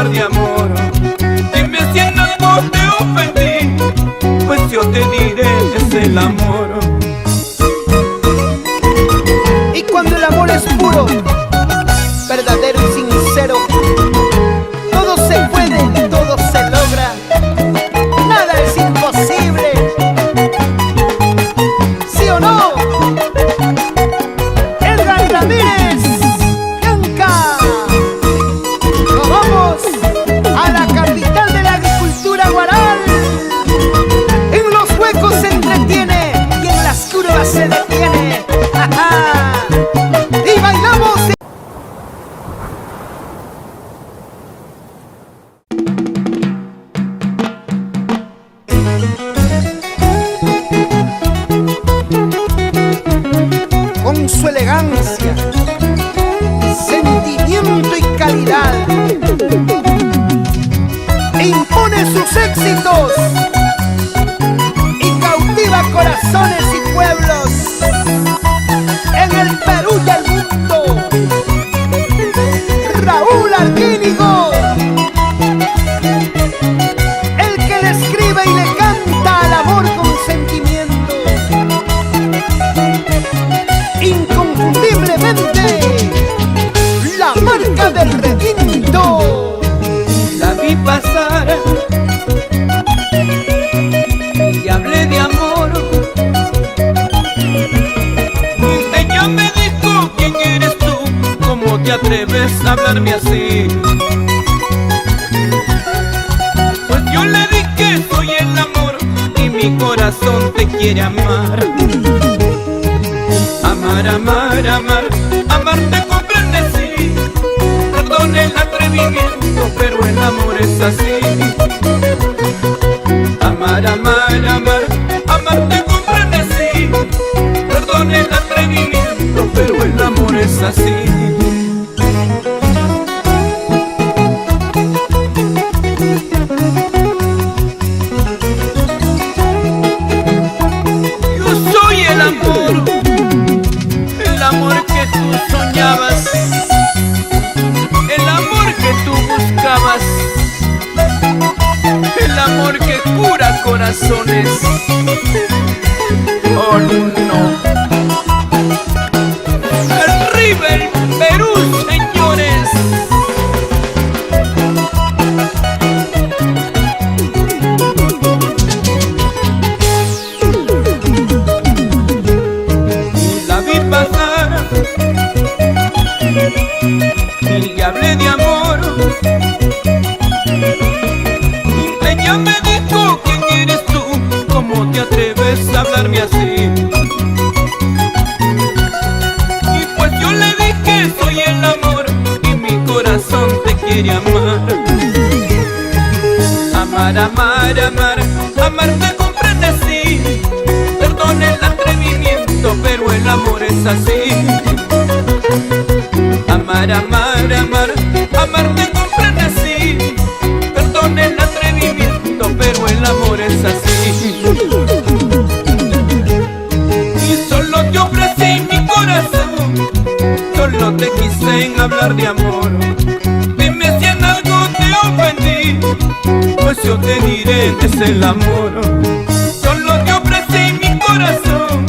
hablar de amor. Dime si en algo te ofendí, pues yo te diré es el amor. Y cuando el amor es puro, verdadero y sincero, todo se puede, todo se logra, nada es imposible. ¿Sí o no? Edgar Ramírez, Bianca. Nos vamos a la capital de la agricultura, Guaral. En los huecos se entretiene y en las curvas se detiene. ¡Ja, ja! Y bailamos. Con su elegancia, sentimiento y calidad, impone sus éxitos y cautiva corazones y pueblos en el Perú y el mundo. Raúl Arquínigo, el que le escribe y le canta al amor con sentimiento. Inconfundiblemente la marca del requinto. La vi pasar y hablé de amor. Ella me dijo: ¿quién eres tú? ¿Cómo te atreves a hablarme así? Pues yo le dije: soy el amor y mi corazón te quiere amar. Amar, amar, amar, amar te comprende, sí. Perdón el atrevimiento, pero el amor es así. Amar, amar, amar, amar te comprende, sí. Perdón el atrevimiento, pero el amor es así. Yo soy el amor que tú soñabas, el amor que tú buscabas, el amor que cura corazones. Oh no. Arriba el Perú, señores. La vi pasar y hablé de amor. Ella me dijo: ¿quién eres tú? ¿Cómo te atreves a hablarme así? Y pues yo le dije: soy el amor y mi corazón te quiere amar. Amar, amar, amar, amar te comprende, sí. Perdón el atrevimiento, pero el amor es así. Amar, amar, amar, amar te comprende, sí. Perdón el atrevimiento, pero el amor es así. Y solo te ofrecí mi corazón, solo te quise en hablar de amor. Dime si en algo te ofendí, pues yo te diré que es el amor. Solo te ofrecí mi corazón,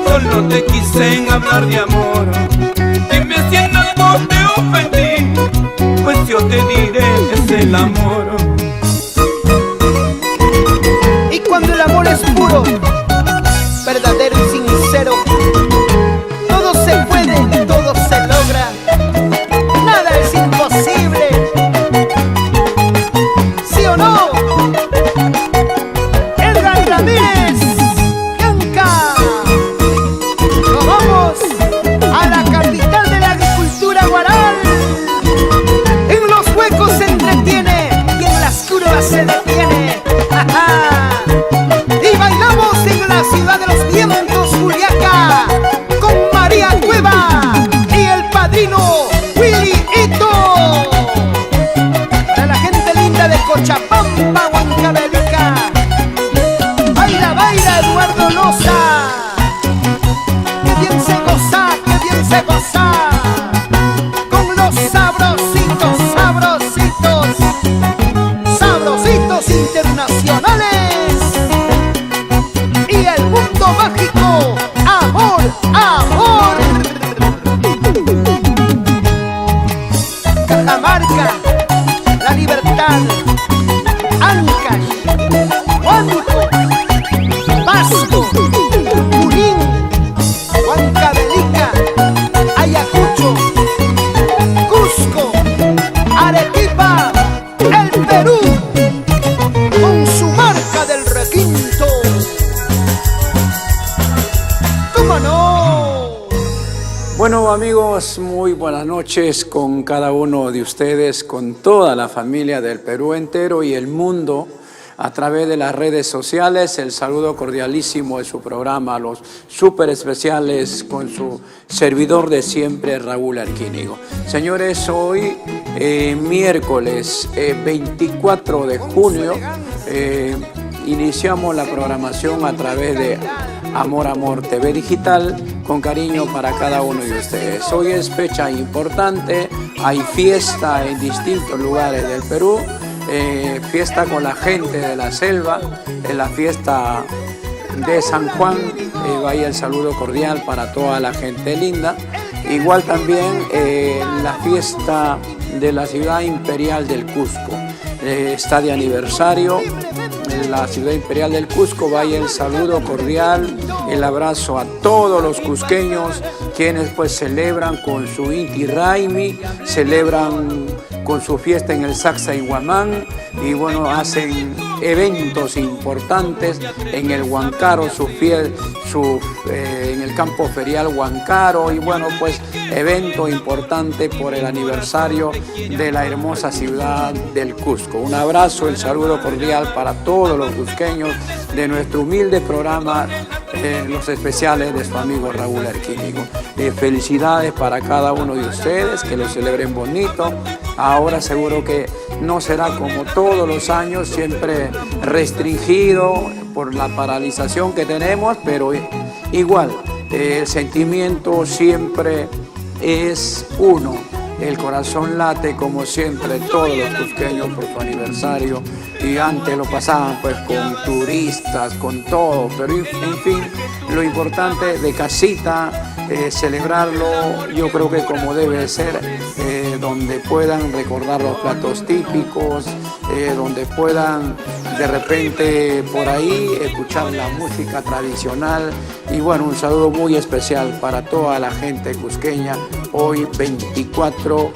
solo te quise en hablar de amor. Dime si en algo te ofendí, pues yo te diré es el amor. Y cuando el amor es puro, verdadero y sincero, todo se puede, todo se logra, nada es imposible. ¿Sí o no? Edgar Ramírez, Bianca. Nos vamos a la capital de la agricultura, Guaral. En los huecos se entretiene y en las curvas se detiene. ¡Ja, ja! Y bailamos en la ciudad de los vientos, Juliaca, con María Cueva y el padrino Willy Ito. Para la gente linda de Cochapampa, Huancavelica. Baila, baila, Eduardo Loza. Que bien se goza, que bien se goza. Con los sabrositos, sabrositos. capital, Ancash, Huánuco, Pasco, Junín, Huancavelica, Ayacucho, Cusco, Arequipa, el Perú, con su marca del requinto. ¿Cómo no? Bueno amigos, muy buenas noches con cada uno de ustedes, con toda la familia del Perú entero y el mundo a través de las redes sociales. El saludo cordialísimo de su programa, los súper especiales con su servidor de siempre, Raúl Arquínigo. Señores, hoy miércoles 24 de junio iniciamos la programación a través de Amor TV Digital, con cariño para cada uno de ustedes. Hoy es fecha importante, hay fiesta en distintos lugares del Perú, fiesta con la gente de la selva, en la fiesta de San Juan, vaya el saludo cordial para toda la gente linda. Igual también la fiesta de la ciudad imperial del Cusco, está de aniversario. En la ciudad imperial del Cusco, vaya el saludo cordial, el abrazo a todos los cusqueños, quienes pues celebran con su Inti Raymi, celebran con su fiesta en el Sacsayhuamán y bueno, hacen eventos importantes en el Huancaró, en el campo ferial Huancaró, y bueno, pues evento importante por el aniversario de la hermosa ciudad del Cusco. Un abrazo, el saludo cordial para todos los cusqueños de nuestro humilde programa, los especiales de su amigo Raúl Arquínigo. Felicidades para cada uno de ustedes, que lo celebren bonito. Ahora seguro que no será como todos los años, siempre restringido por la paralización que tenemos, pero igual el sentimiento siempre es uno. El corazón late como siempre, todos los cusqueños por su aniversario, y antes lo pasaban pues con turistas, con todo, pero en fin, lo importante de casita, celebrarlo yo creo que como debe ser, donde puedan recordar los platos típicos, donde puedan de repente por ahí escuchar la música tradicional. Y bueno, un saludo muy especial para toda la gente cusqueña hoy 24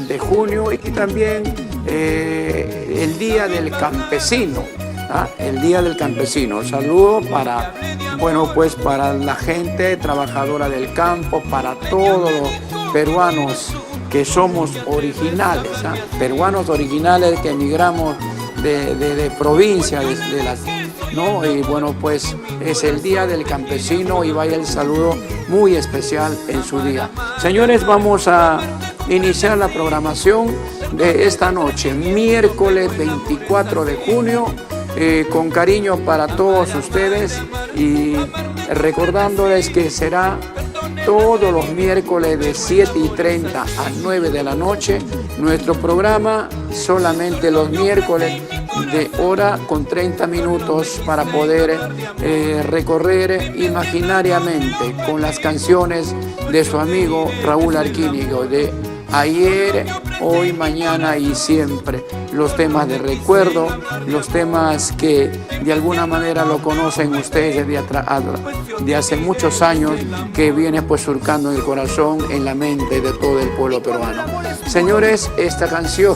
de junio, y también el Día del Campesino. El Día del Campesino. Saludo para, bueno, pues para la gente trabajadora del campo, para todos los peruanos que somos originales, peruanos originales que emigramos de provincia, ¿no? Y bueno, pues es el Día del Campesino y vaya el saludo muy especial en su día. Señores, vamos a iniciar la programación de esta noche, miércoles 24 de junio, con cariño para todos ustedes y recordándoles que será todos los miércoles de 7:30 a 9 de la noche, nuestro programa solamente los miércoles de hora con 30 minutos para poder recorrer imaginariamente con las canciones de su amigo Raúl Arquínigo, de ayer, hoy, mañana y siempre. Los temas de recuerdo, los temas que de alguna manera lo conocen ustedes de hace muchos años, que viene pues surcando en el corazón, en la mente de todo el pueblo peruano. Señores, esta canción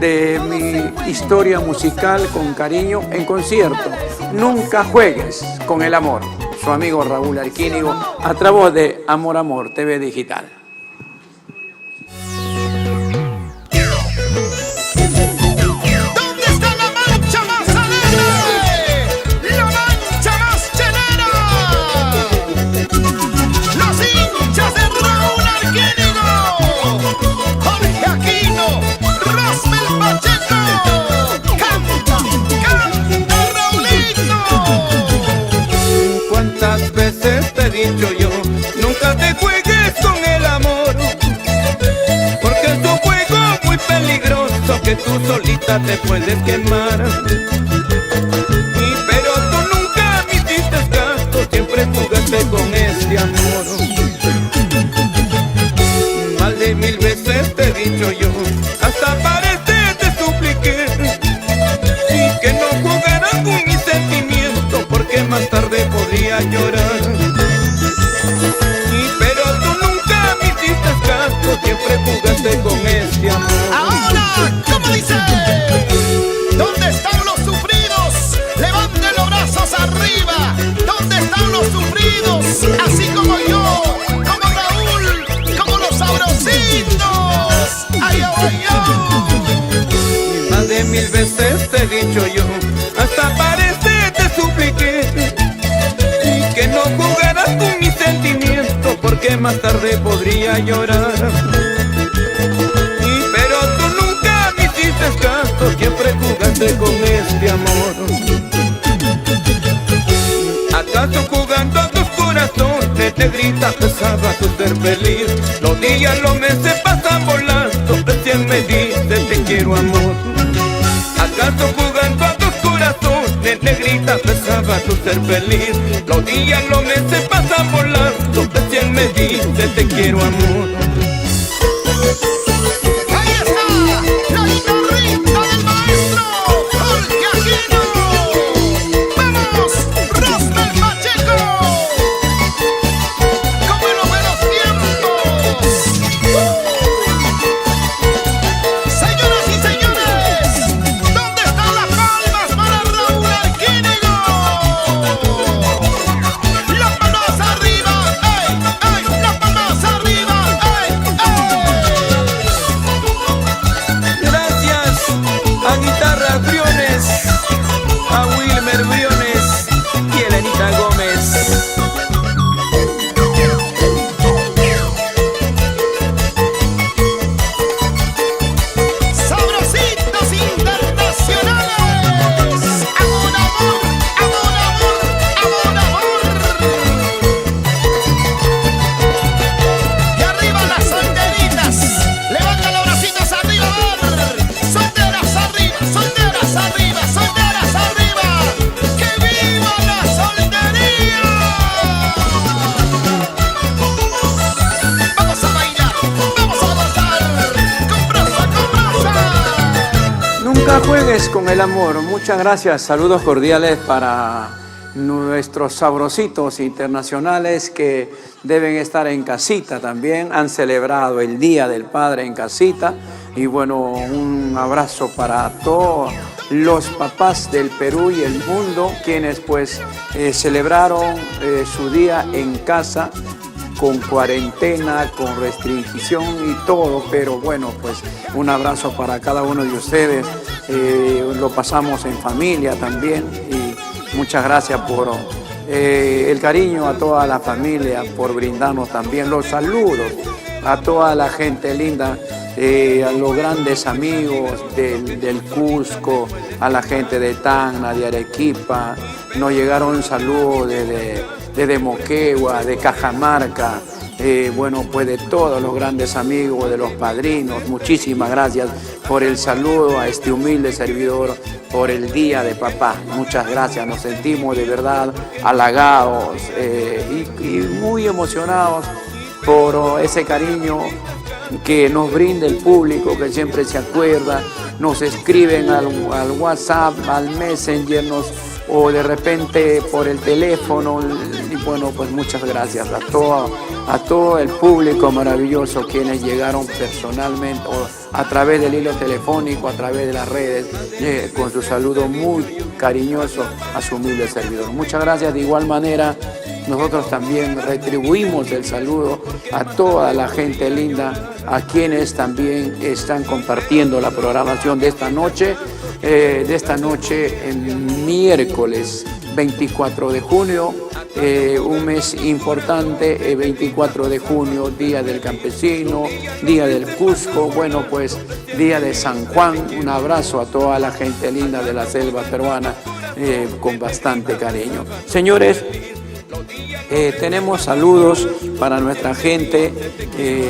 de mi historia musical con cariño en concierto, Nunca juegues con el amor, su amigo Raúl Arquínigo, a través de Amor TV Digital. Dicho yo, nunca te juegues con el amor, porque es un juego muy peligroso que tú solita te puedes quemar. Pero tú nunca me hiciste caso, siempre jugaste con este amor. Más de 1000 veces te he dicho yo, hasta para podría llorar. Pero tú nunca me hiciste caso, siempre jugaste con este amor. Ahora, ¿cómo dice? ¿Dónde están los sufridos? Levanten los brazos arriba. ¿Dónde están los sufridos? Así como yo, como Raúl, como los sabrositos. Ay, ay, ay. Más de 1000 veces te he dicho yo, hasta parece te supliqué, y que no jugaras con mis sentimientos, porque más tarde podría llorar. Pero tú nunca me hiciste caso, siempre jugaste con este amor. ¿Acaso jugando a tus corazones, negrita, pesaba tu ser feliz? Los días, los meses pasan volando, recién me dices te quiero, amor. ¿Acaso jugando a tus corazones, negrita, pesaba tu ser feliz? Los días, los meses pasan volando, recién me dices te quiero, amor. Ahí está, la guitarrita del maestro Jorge Aquino. ¡Vamos, Rosmel Pacheco! ¡Como en los buenos tiempos! Señoras y señores, ¿dónde están las palmas para Raúl Arquínigo? ¡Las palmas arriba! ¡Ey, ey! ¡Las palmas arriba! ¡Ey, ey! Gracias a Guitarra Briones, a Wilmer Briones y Elenita Gómez. ¡Sabrositos internacionales! ¡Amor, amor, amor, amor, amor, amor! Y arriba las solteritas, levanten los bracitos arriba, a ver. Solteras arriba, solteras arriba, solteras arriba. ¡Que viva la soltería! Vamos a bailar, vamos a gozar, con brasa, con brasa. Nunca juegues con el amor. Muchas gracias. Saludos cordiales para nuestros sabrositos internacionales que deben estar en casita también. Han celebrado el Día del Padre en casita. Y bueno, un abrazo para todos los papás del Perú y el mundo, quienes pues celebraron su día en casa, con cuarentena, con restricción y todo, pero bueno, pues un abrazo para cada uno de ustedes. Lo pasamos en familia también y muchas gracias por el cariño a toda la familia, por brindarnos también los saludos a toda la gente linda, a los grandes amigos del Cusco, a la gente de Tacna, de Arequipa. Nos llegaron saludos de Moquegua, de Cajamarca, bueno, pues de todos los grandes amigos, de los padrinos. Muchísimas gracias por el saludo a este humilde servidor por el Día de Papá. Muchas gracias, nos sentimos de verdad halagados y muy emocionados por ese cariño que nos brinda el público, que siempre se acuerda, nos escriben al WhatsApp, al Messenger, o de repente por el teléfono. Y bueno, pues muchas gracias a todo el público maravilloso, quienes llegaron personalmente o a través del hilo telefónico, a través de las redes, con su saludo muy cariñoso a su humilde servidor. Muchas gracias. De igual manera, nosotros también retribuimos el saludo a toda la gente linda, a quienes también están compartiendo la programación de esta noche, en miércoles 24 de junio, un mes importante, 24 de junio, Día del Campesino, Día del Cusco, bueno, pues Día de San Juan. Un abrazo a toda la gente linda de la selva peruana, con bastante cariño. Señores, tenemos saludos para nuestra gente.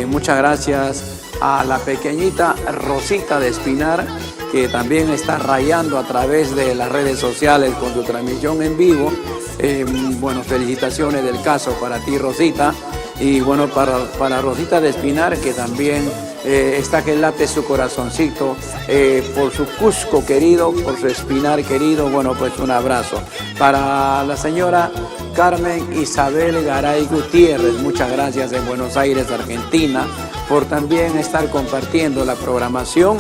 Muchas gracias a la pequeñita Rosita de Espinar, que también está rayando a través de las redes sociales con su transmisión en vivo. Bueno, felicitaciones del caso para ti, Rosita. Y bueno, para Rosita de Espinar, que también está que late su corazoncito por su Cusco querido, por su Espinar querido. Bueno, pues un abrazo. Para la señora Carmen Isabel Garay Gutiérrez, muchas gracias en Buenos Aires, Argentina, por también estar compartiendo la programación.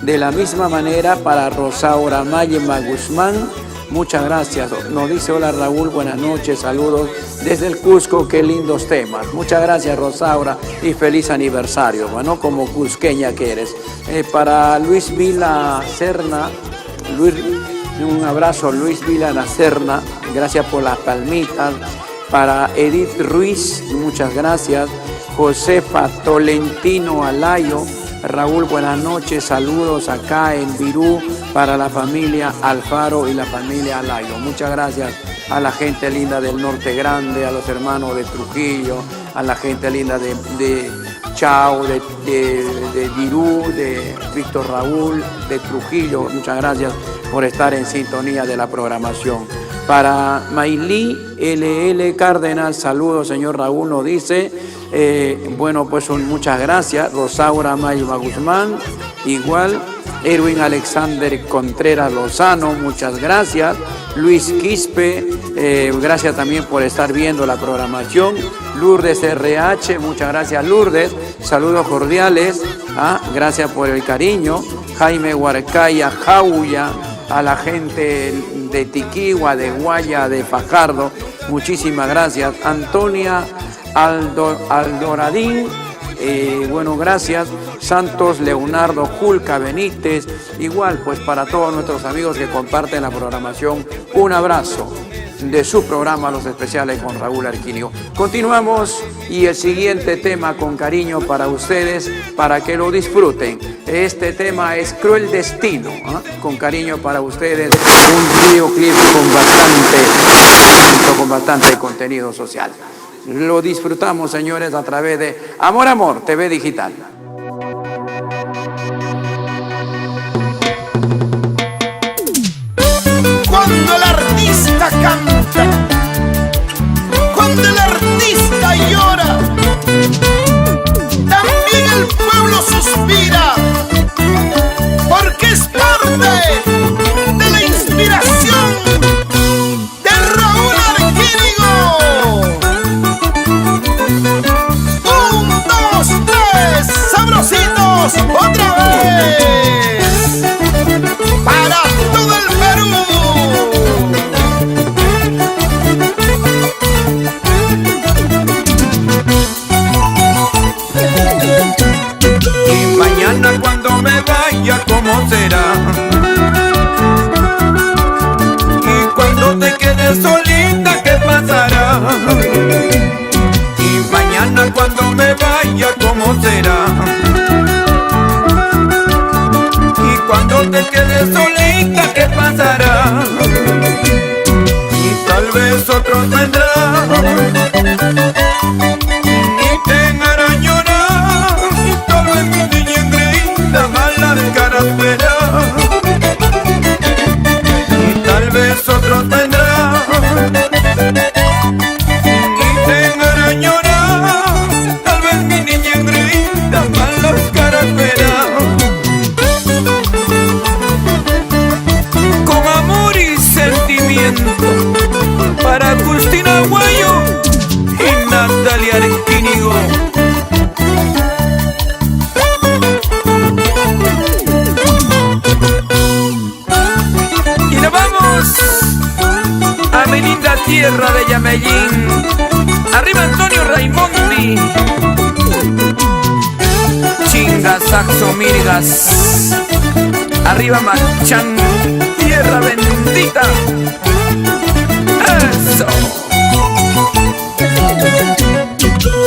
De la misma manera para Rosaura Mayema Guzmán, muchas gracias. Nos dice: hola Raúl, buenas noches, saludos desde el Cusco, qué lindos temas. Muchas gracias Rosaura y feliz aniversario, bueno, como cusqueña que eres. Para Luis Vila Serna, un abrazo Luis Vila Serna, gracias por las palmitas. Para Edith Ruiz, muchas gracias. Josefa Tolentino Alayo, Raúl, buenas noches, saludos acá en Virú para la familia Alfaro y la familia Alayo. Muchas gracias a la gente linda del Norte Grande, a los hermanos de Trujillo, a la gente linda de Chao, de Virú, de Víctor Raúl, de Trujillo. Muchas gracias por estar en sintonía de la programación. Para Maylí LL Cárdenas, saludos señor Raúl, nos dice, bueno, pues son muchas gracias. Rosaura Mayma Guzmán, igual. Erwin Alexander Contreras Lozano, muchas gracias. Luis Quispe, gracias también por estar viendo la programación. Lourdes RH, muchas gracias Lourdes, saludos cordiales, gracias por el cariño. Jaime Huarcaya Jauya, a la gente de Tiquigua, de Guaya, de Fajardo, muchísimas gracias. Antonia Aldoradín, bueno, gracias. Santos Leonardo Julca Benítez, igual pues para todos nuestros amigos que comparten la programación, un abrazo de su programa Los Especiales con Raúl Arquínigo. Continuamos y el siguiente tema con cariño para ustedes, para que lo disfruten. Este tema es Cruel Destino, con cariño para ustedes, un videoclip con bastante contenido social. Lo disfrutamos, señores, a través de Amor Amor TV Digital. Cuando el artista canta, cuando el artista llora, también el pueblo suspira, porque es parte de la inspiración de Raúl Arquínigo. 1, 2, 3, sabrositos, otra vez, para todo el Perú. Y mañana cuando me vaya, ¿cómo será? Y cuando te quedes solita, ¿qué pasará? Y mañana cuando me vaya, ¿cómo será? Y cuando te quedes solita, ¿qué pasará? Y tal vez otros vendrán y te harán llorar, y tal vez mi niña engreída malas caras verá. Y tal vez otros vendrán y te harán llorar, tal vez mi niña engreída malas caras verá. Con amor y sentimiento para Agustina Aguayo y Natalia Arquínigo. Y nos vamos a mi linda tierra de Yamellín. Arriba Antonio Raimondi. Chingas, Saxo, Mirgas. Arriba Machán, tierra bendita. Eso.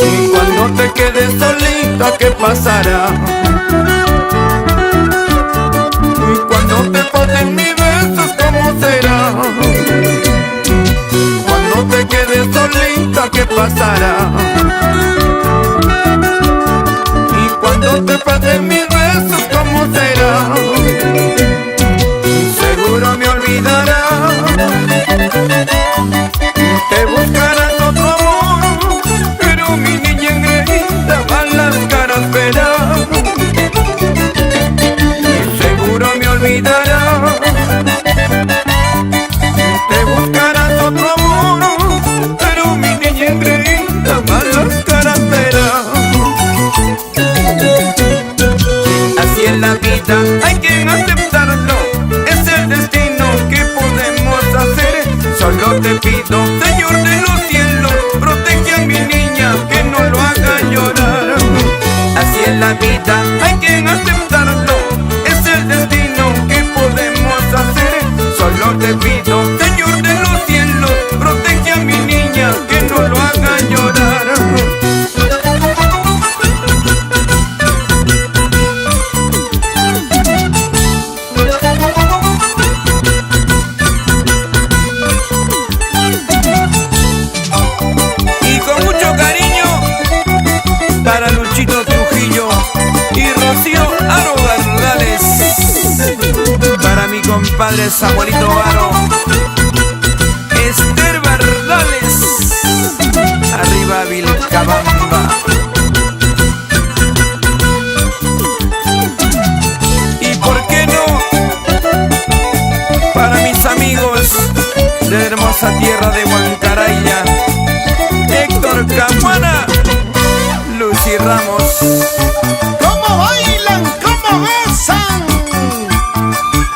Y cuando te quedes solita, ¿qué pasará? Y cuando te falten mis besos, ¿cómo será? Cuando te quedes solita, ¿qué pasará? Y cuando te falten mis besos, ¿cómo será? Seguro me olvidarás, te buscarás otro amor, pero mi niña engreída malas caras verá. Seguro me olvidarás, te buscarás otro amor, la vida hay que aceptarlo, es el destino que podemos hacer. Solo te pido, Señor de los cielos, protege a mi niña, que no lo haga llorar. Y con mucho cariño para Luchito Trujillo y Rocío Aro Bardales, para mi compadre Samuelito Aro, Esther Bardales, arriba Vilcabamba. Y por qué no, para mis amigos de la hermosa tierra de Huancaraya, Héctor Camuana, Lucy Ramos. ¿Cómo bailan? ¿Cómo gozan?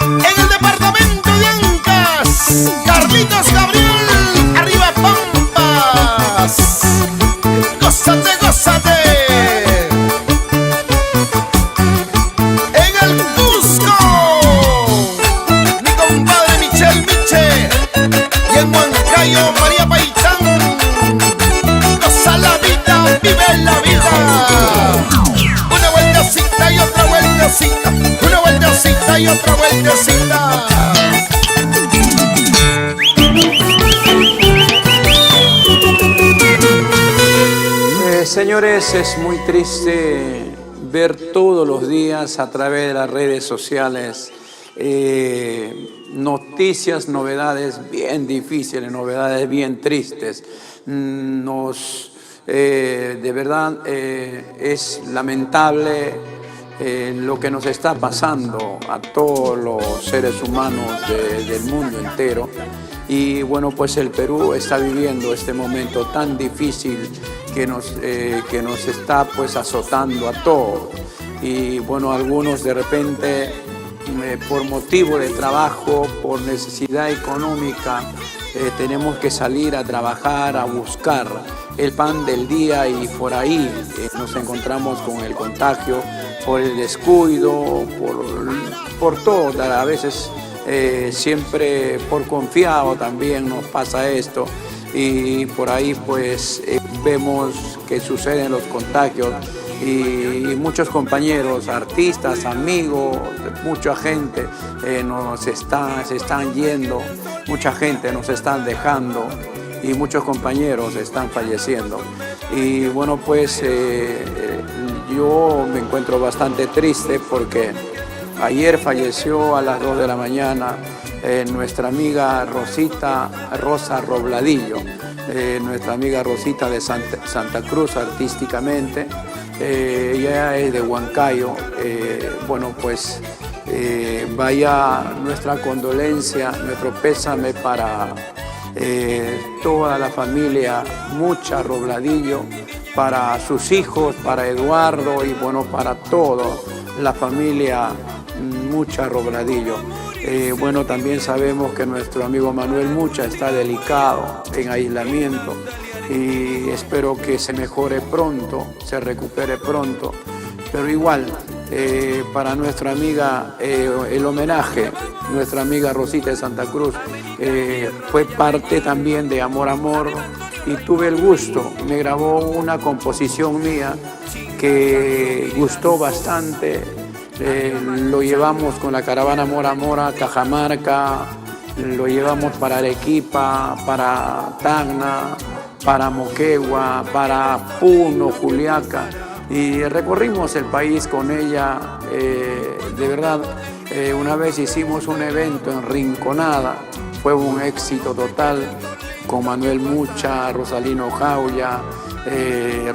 En el departamento de Ancash, Carlitos Gabriel, arriba Pampas. Gózate, gózate. En el Cusco, mi compadre Michel Miche. Y en Huancayo, María Paitán. Goza la vida, vive la vida. Una vueltecita y otra vueltecita, una vueltecita y otra vueltecita. Señores, es muy triste ver todos los días a través de las redes sociales noticias, novedades bien difíciles, novedades bien tristes. De verdad es lamentable lo que nos está pasando a todos los seres humanos del mundo entero. Y bueno, pues el Perú está viviendo este momento tan difícil que nos está pues azotando a todos. Y bueno, algunos de repente por motivo de trabajo, por necesidad económica, tenemos que salir a trabajar, a buscar el pan del día, y por ahí nos encontramos con el contagio, por el descuido, por todo. A veces siempre por confiado también nos pasa esto, y por ahí pues vemos que suceden los contagios, y muchos compañeros, artistas, amigos, mucha gente se están yendo, mucha gente nos están dejando, y muchos compañeros están falleciendo. Y bueno, pues yo me encuentro bastante triste porque ayer falleció a las 2 de la mañana nuestra amiga Rosa Robladillo, nuestra amiga Rosita de Santa Cruz artísticamente. Ella es de Huancayo. Bueno, pues vaya nuestra condolencia, nuestro pésame para toda la familia Mucha Robladillo, para sus hijos, para Eduardo, y bueno, para toda la familia Mucha Robladillo. Bueno, también sabemos que nuestro amigo Manuel Mucha está delicado, en aislamiento, y espero que se mejore pronto, se recupere pronto. Pero igual, para nuestra amiga, el homenaje, nuestra amiga Rosita de Santa Cruz, fue parte también de Amor Amor, y tuve el gusto, me grabó una composición mía que gustó bastante. Lo llevamos con la caravana Amor Amor a Cajamarca, lo llevamos para Arequipa, para Tacna, para Moquegua, para Puno, Juliaca, y recorrimos el país con ella. De verdad, una vez hicimos un evento en Rinconada, fue un éxito total, con Manuel Mucha, Rosalino Jauya,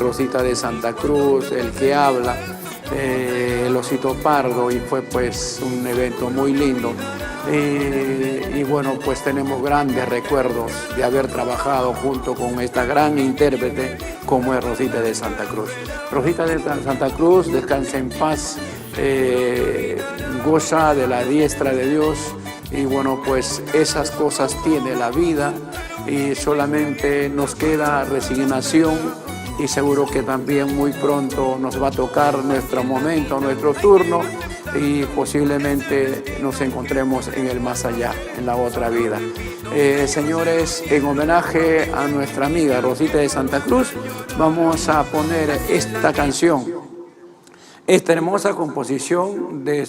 Rosita de Santa Cruz, El que habla, el Osito Pardo, y fue pues un evento muy lindo. Y bueno, pues tenemos grandes recuerdos de haber trabajado junto con esta gran intérprete como es Rosita de Santa Cruz. Rosita de Santa Cruz, descansa en paz, goza de la diestra de Dios, y bueno, pues esas cosas tiene la vida, y solamente nos queda resignación y seguro que también muy pronto nos va a tocar nuestro momento, nuestro turno, y posiblemente nos encontremos en el más allá, en la otra vida. Señores, en homenaje a nuestra amiga Rosita de Santa Cruz, vamos a poner esta canción, esta hermosa composición de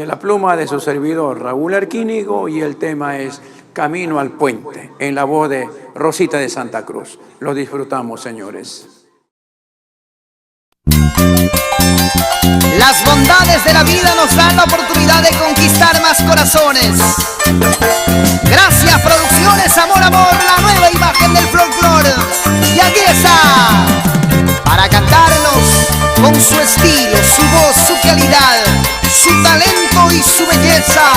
la pluma de su servidor Raúl Arquínigo, y el tema es Camino al Puente, en la voz de Rosita de Santa Cruz. Lo disfrutamos, señores. Las bondades de la vida nos dan la oportunidad de conquistar más corazones. Gracias, Producciones Amor, Amor, la nueva imagen del folclore. Y aquí está, para cantarnos con su estilo, su voz, su calidad, su talento y su belleza,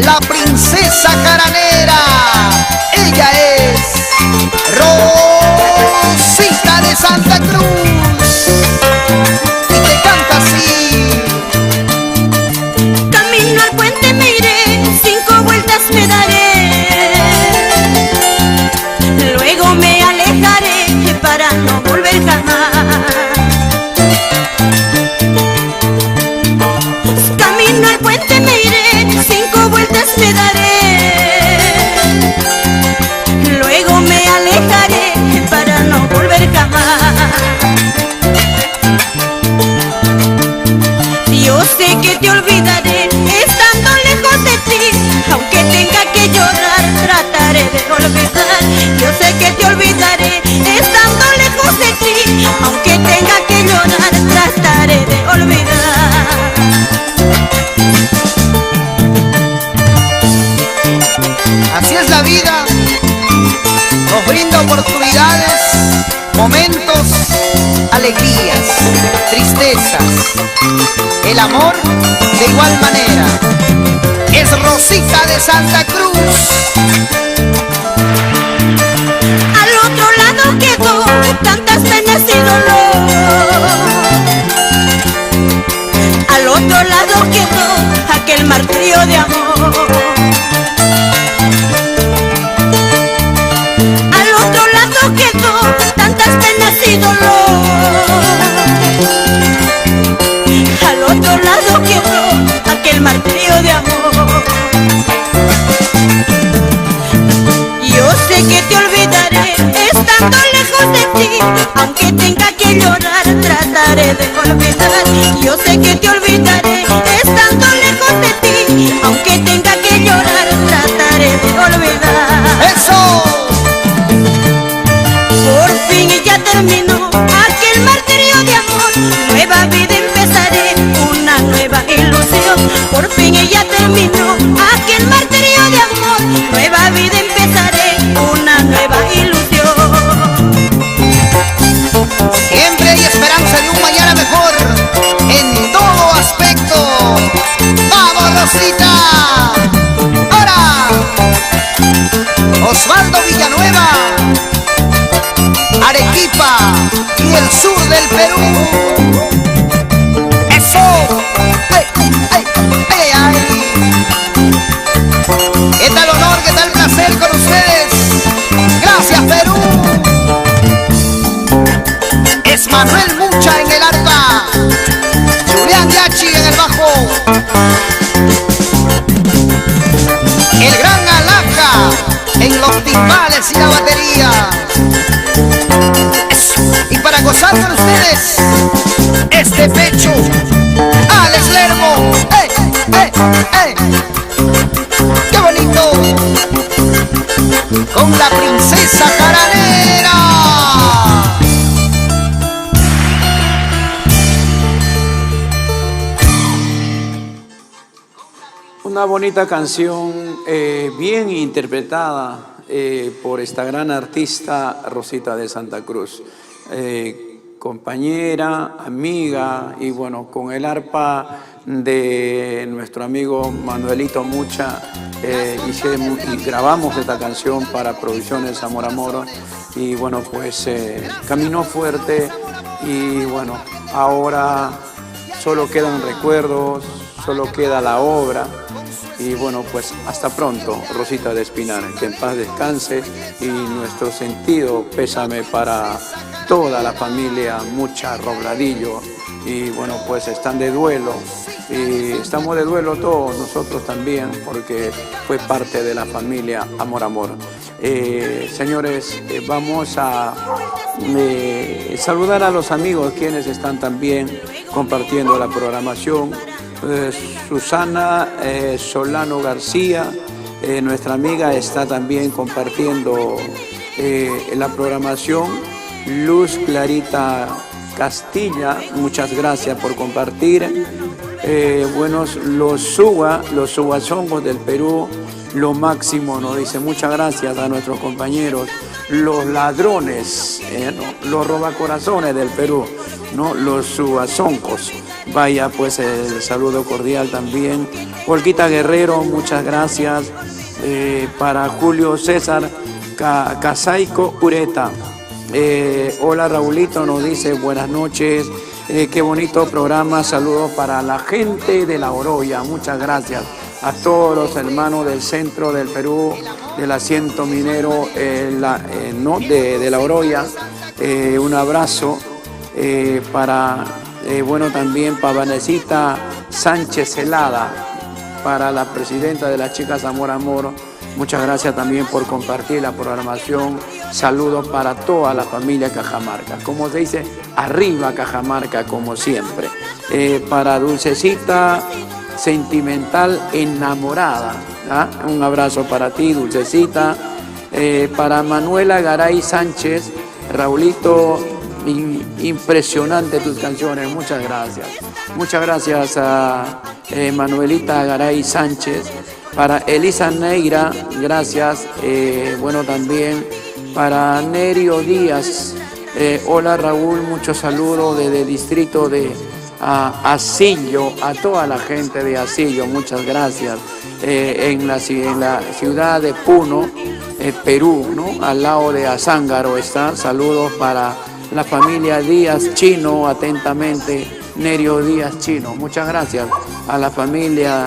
la princesa jaranera. Ella es Rosita de Santa Cruz. Y te canta así. Camino al puente me iré, 5 vueltas me daré, luego me alejaré para no volver jamás. Camino al puente me iré, 5 vueltas me daré, luego me alejaré para no volver jamás. Yo sé que te olvidaré estando lejos de ti, aunque tenga que llorar, trataré de olvidar. Yo sé que te olvidaré estando lejos de ti, aunque tenga que llorar, trataré de olvidar. Así es la vida, nos brinda oportunidades, momentos, alegrías, tristezas. El amor de igual manera. Es Rosita de Santa Cruz. Al otro lado quedó tantas penas y dolor, al otro lado quedó aquel martirio de amor. Al otro lado quedó tantas penas y dolor, al otro lado quedó aquel martirio de amor. Yo sé que te olvidaré estando lejos de ti, aunque tenga que llorar, trataré de olvidar. Yo sé que te olvidaré estando lejos de ti, aunque tenga que llorar, trataré de olvidar. ¡Eso! Por fin ya terminó aquel martirio de amor, nueva vida empezaré, una nueva ilusión. Por fin ya terminó aquel martirio de amor, nueva vida empezaré, una nueva ilusión. Siempre hay esperanza de un mañana mejor, en todo aspecto. ¡Vamos, Rosita! ¡Ahora! Osvaldo Villanueva, Arequipa y el sur del Perú. ¡Eso! ¡Ay, ay, ay, ay! ¿Qué tal honor, qué tal placer con ustedes? ¡Gracias, Perú! Es Manuel Mucha en el arpa, Julián Yachi en el bajo, el gran Alaja en los timbales y la batería. Y para gozar con ustedes, este pecho, Alex Lermo. ¡Ey, ey, ey! ¡Qué bonito! Con la princesa jaranera. Una bonita canción, bien interpretada por esta gran artista Rosita de Santa Cruz. Compañera, amiga, y bueno, con el arpa de nuestro amigo Manuelito Mucha, hicimos y grabamos esta canción para Producciones Amor, Amor, y bueno, pues caminó fuerte, y bueno, ahora solo quedan recuerdos, solo queda la obra, Y bueno, pues hasta pronto, Rosita de Espinar, que en paz descanse, y nuestro sentido pésame para toda la familia Mucha Robladillo. Y bueno, pues están de duelo, y estamos de duelo todos nosotros también, porque fue parte de la familia Amor Amor. Señores, vamos a saludar a los amigos quienes están también compartiendo la programación. Susana Solano García, nuestra amiga, está también compartiendo la programación. Luz Clarita Castilla, muchas gracias por compartir. Buenos los subazongos del Perú, lo máximo, nos dice. Muchas gracias a nuestros compañeros, los ladrones, ¿no? Los robacorazones del Perú, ¿no? Los subazongos. Vaya, pues el saludo cordial también. Olguita Guerrero, muchas gracias. Para Julio César Casaico Ureta. Hola Raulito, nos dice buenas noches. Qué bonito programa. Saludos para la gente de La Oroya. Muchas gracias a todos los hermanos del centro del Perú, del asiento minero ¿no? de La Oroya. Un abrazo para, bueno, también para Vanesita Sánchez Celada, para la presidenta de las Chicas Amor Amor. Muchas gracias también por compartir la programación. Saludos para toda la familia Cajamarca. Como se dice, arriba Cajamarca, como siempre. Para Dulcecita Sentimental Enamorada, ¿ah? Un abrazo para ti, Dulcecita. Para Manuela Garay Sánchez, Raulito, impresionante tus canciones, muchas gracias. Muchas gracias a Manuelita Garay Sánchez. Para Elisa Negra, gracias. Bueno, también para Nerio Díaz. Hola Raúl, muchos saludos desde el distrito de Asillo, a toda la gente de Asillo, muchas gracias. En la ciudad de Puno, Perú, ¿no? Al lado de Azángaro está. Saludos para la familia Díaz Chino, atentamente, Nerio Díaz Chino. Muchas gracias a la familia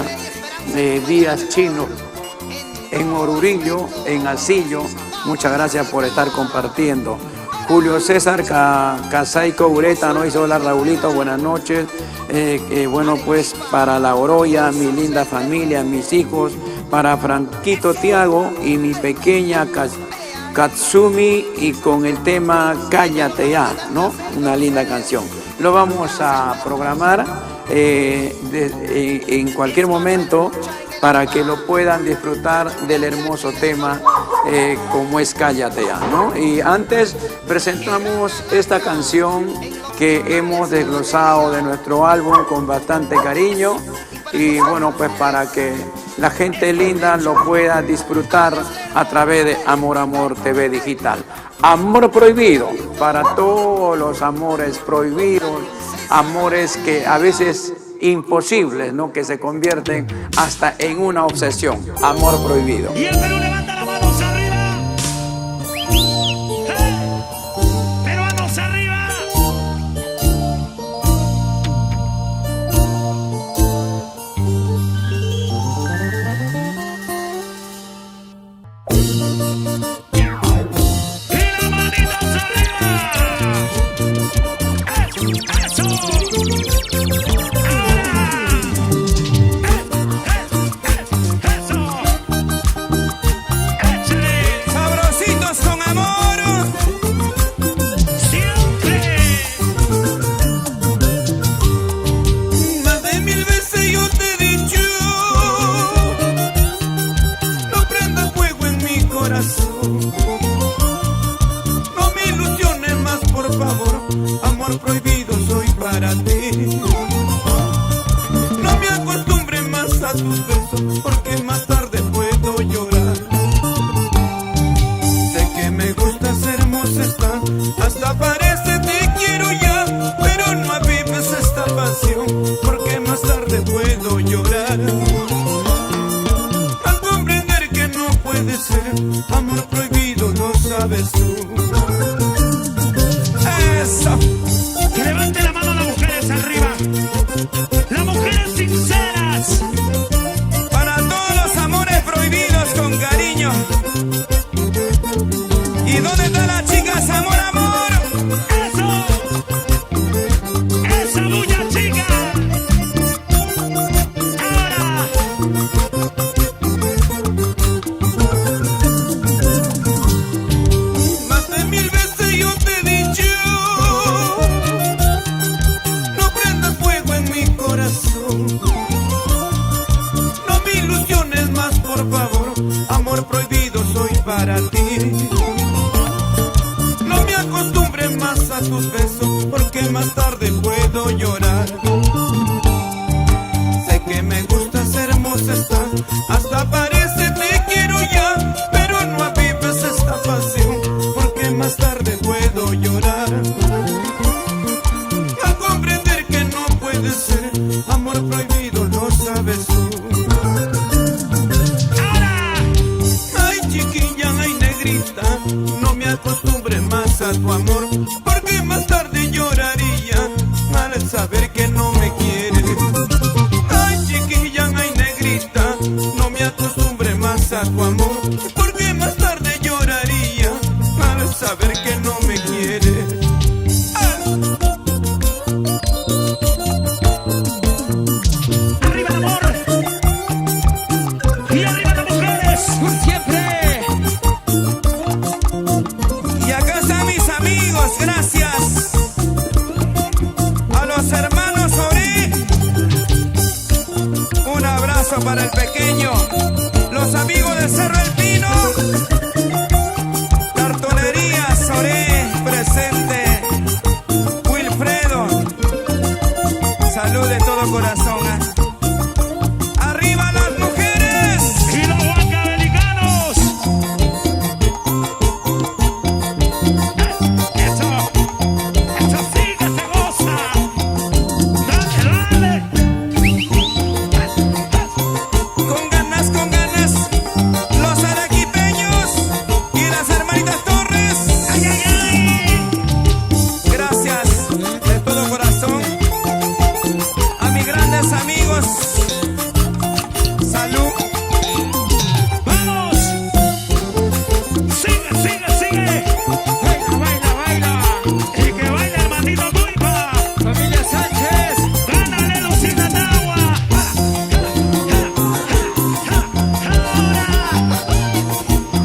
Díaz Chino en Orurillo, en Asillo. Muchas gracias por estar compartiendo. Julio César Casaico Ureta nos hizo hola Raulito, buenas noches. Bueno, pues para La Oroya, mi linda familia, mis hijos, para Franquito Tiago y mi pequeña Katsumi, y con el tema Cállate Ya, ¿no? Una linda canción. Lo vamos a programar en cualquier momento para que lo puedan disfrutar del hermoso tema como es Cállate Ya, ¿no? Y antes presentamos esta canción que hemos desglosado de nuestro álbum con bastante cariño, y bueno, pues para que la gente linda lo pueda disfrutar a través de Amor Amor TV Digital. Amor prohibido para todos los amores prohibidos, amores que a veces imposibles, ¿no? Que se convierten hasta en una obsesión. Amor prohibido. Y el Perú levanta las manos arriba. Peruanos arriba. Y las manitas arriba. Eso. Sabrositos con amor. Siempre. Más de 1000 veces yo te he dicho, no prenda fuego en mi corazón. No me ilusiones más, por favor. Amor prohibido soy para ti. No me acostumbre más a tus besos, porque más tarde puedo llorar. Sé que me gustas, hermosa está, hasta parece te quiero ya, pero no avives esta pasión, porque más tarde puedo llorar. Al comprender que no puede ser amor prohibido, lo sabes tú. Eso. Que levante la mano las mujeres arriba. porque más tarde puedo llorar. Sé que me gustas, hermosa estás, hasta parece te quiero ya, pero no avives esta pasión, porque más tarde puedo llorar. Al comprender que no puede ser amor prohibido, lo sabes tú. Ay chiquilla, ay negrita, no me acostumbre más a tu amor, porque más tarde lloraría al saber que no me quieres. Ay chiquilla, ay negrita, no me acostumbre más a tu amor, porque más tarde lloraría al saber que no me quieres. ¡Arriba el amor! ¡Y arriba las mujeres! Por siempre. Y acá están mis amigos, gracias a los hermanos Oré. Un abrazo para el pequeño, los amigos del Cerro El Pino, Cartonería Oré presente, Wilfredo, salud de todo corazón. ¡Arriba las mujeres! ¡Y los huancavelicanos! ¡Eso sí que se goza! ¡Dale, dale! Con ganas, los arequipeños y las hermanitas Torres. ¡Ay, ay, ay! Gracias de todo corazón a mis grandes amigos. Salud. ¡Vamos! ¡Sigue, sigue, sigue! Baila, baila, baila. ¡Y que baile el bandito Tuipa! Familia Sánchez. ¡Gánale, Lucina Nahua! ¡Ahora!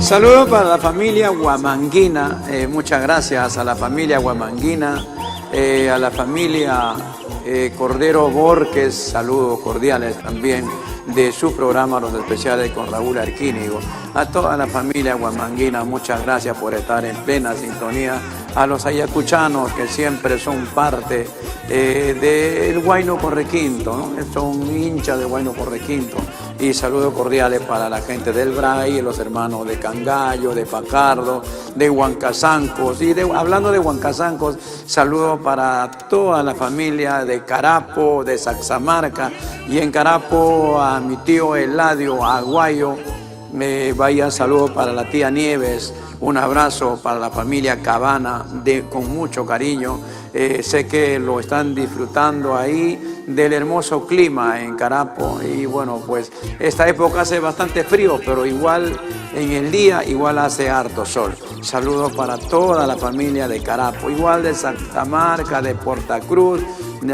Saludos para la familia Huamanguina, muchas gracias a la familia Huamanguina, a la familia Cordero Borges, saludos cordiales también de su programa Los Especiales con Raúl Arquínigo. A toda la familia Huamanguina, muchas gracias por estar en plena sintonía. A los ayacuchanos que siempre son parte del Huayno Correquinto, ¿no? Son hinchas de Huayno Correquinto. Y saludos cordiales para la gente del Bray, los hermanos de Cangallo, de Pacardo, de Huancazancos. Y hablando de Huancazancos, saludos para toda la familia de Carapo, de Saxamarca. Y en Carapo a mi tío Eladio Aguayo. Vaya saludos para la tía Nieves. Un abrazo para la familia Cabana con mucho cariño. Sé que lo están disfrutando ahí del hermoso clima en Carapo. Y bueno, pues esta época hace bastante frío, pero igual en el día igual hace harto sol. Saludos para toda la familia de Carapo, igual de Santa Marca, de Portacruz,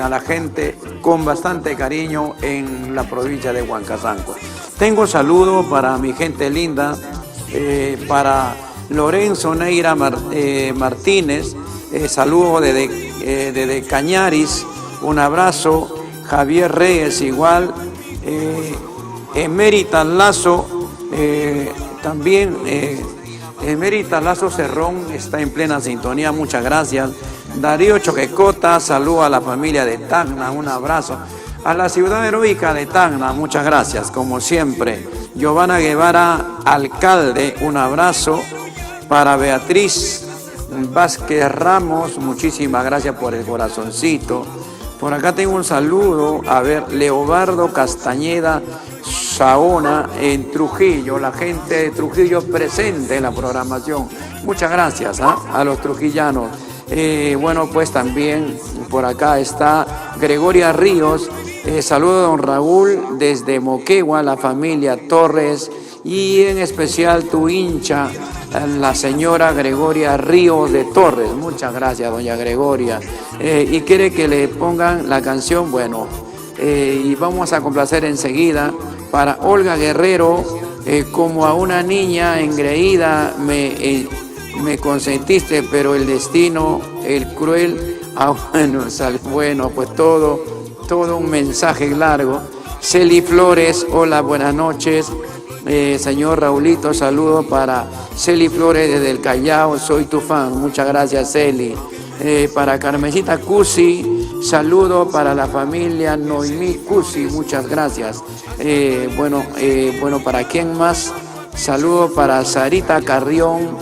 a la gente con bastante cariño en la provincia de Huancazanco. Tengo saludos para mi gente linda, para Lorenzo Neira Martínez, saludos desde Cañaris, un abrazo. Javier Reyes igual, Emérita Lazo, también Emérita Lazo Cerrón está en plena sintonía, muchas gracias. Darío Choquecota, saludo a la familia de Tacna, un abrazo. A la ciudad heroica de Tacna, muchas gracias, como siempre. Giovanna Guevara, alcalde, un abrazo. Para Beatriz Vázquez Ramos, muchísimas gracias por el corazoncito. Por acá tengo un saludo, a ver, Leobardo Castañeda Saona en Trujillo, la gente de Trujillo presente en la programación. Muchas gracias a los trujillanos. Bueno, pues también por acá está Gregoria Ríos. Saludo a don Raúl desde Moquegua, la familia Torres y en especial tu hincha, la señora Gregoria Ríos de Torres. Muchas gracias, doña Gregoria. Y quiere que le pongan la canción, bueno, y vamos a complacer enseguida para Olga Guerrero, como a una niña engreída me consentiste, pero el destino, el cruel, bueno, pues todo un mensaje largo. Celi Flores, hola, buenas noches. Señor Raulito, saludos para Celi Flores desde el Callao, soy tu fan, muchas gracias Celi. para Carmencita Cusi, saludo para la familia Noemí Cusi, muchas gracias. Bueno, ¿para quién más? Saludo para Sarita Carrión.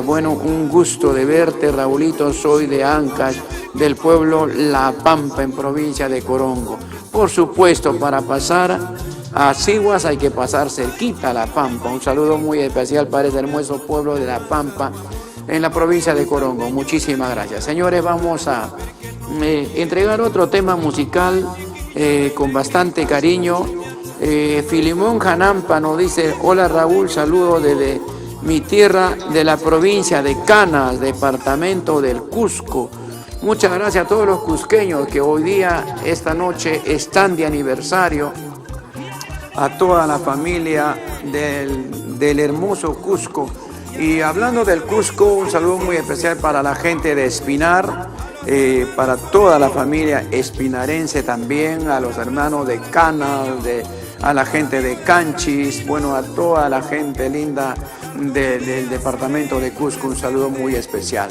Bueno, un gusto de verte, Raulito, soy de Ancash, del pueblo La Pampa, en provincia de Corongo. Por supuesto, para pasar a Siguas hay que pasar cerquita a La Pampa. Un saludo muy especial para ese hermoso pueblo de La Pampa, en la provincia de Corongo. Muchísimas gracias. Señores, vamos a entregar otro tema musical con bastante cariño. Filimón Janampa nos dice: hola Raúl, saludo desde mi tierra de la provincia de Canas, departamento del Cusco. Muchas gracias a todos los cusqueños que hoy día, esta noche, están de aniversario. A toda la familia del hermoso Cusco. Y hablando del Cusco, un saludo muy especial para la gente de Espinar, para toda la familia espinarense también, a los hermanos de Canas, a la gente de Canchis, bueno, a toda la gente linda del departamento de Cusco, un saludo muy especial.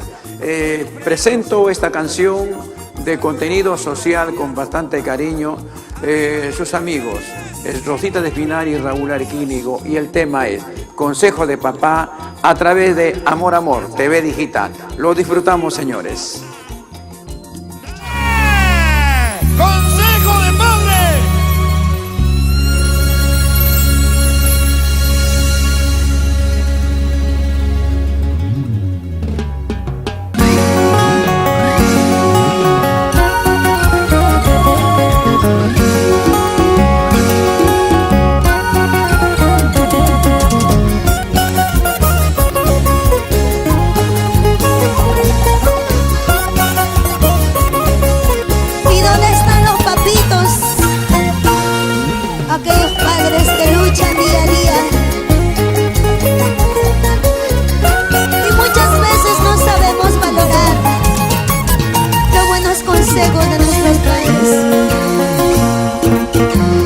Presento esta canción de contenido social con bastante cariño, sus amigos, Rosita de Espinar y Raúl Arquínigo, y el tema es Consejo de Papá a través de Amor Amor TV Digital. Lo disfrutamos, señores. ¡Consejo de padre!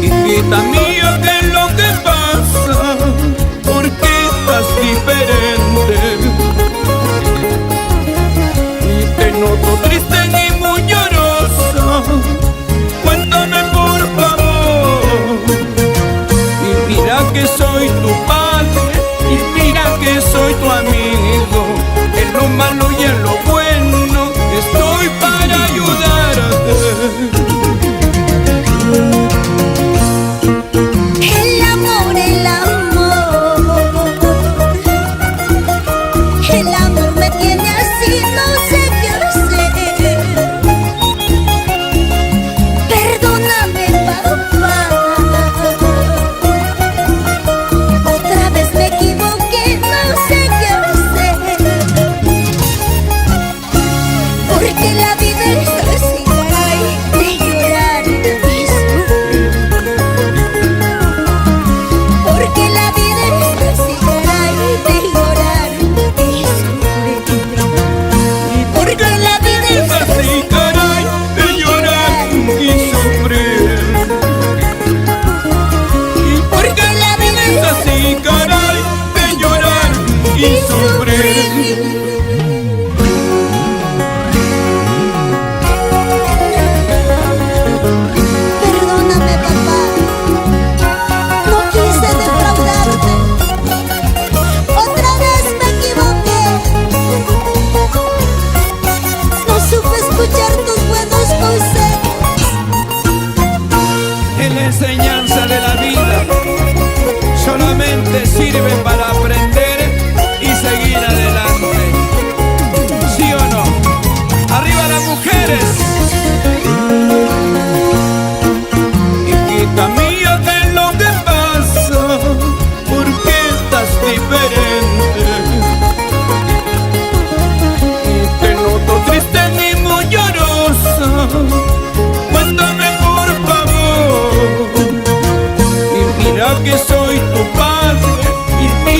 Hijita mía, ¿qué es lo que pasa? ¿Por qué estás diferente? Y te noto triste y muy llorosa. Cuéntame por favor. Y mira que soy tu padre, y mira que soy tu amigo. En lo malo y en lo bueno estoy para ayudarte. Sirve para aprender y seguir adelante. ¿Sí o no? ¡Arriba las mujeres! Hijita mía, ¿qué es lo que pasa? ¿Por qué estás diferente? Y te noto triste y muy llorosa. Cuéntame por favor. Y mira que soy tu padre, y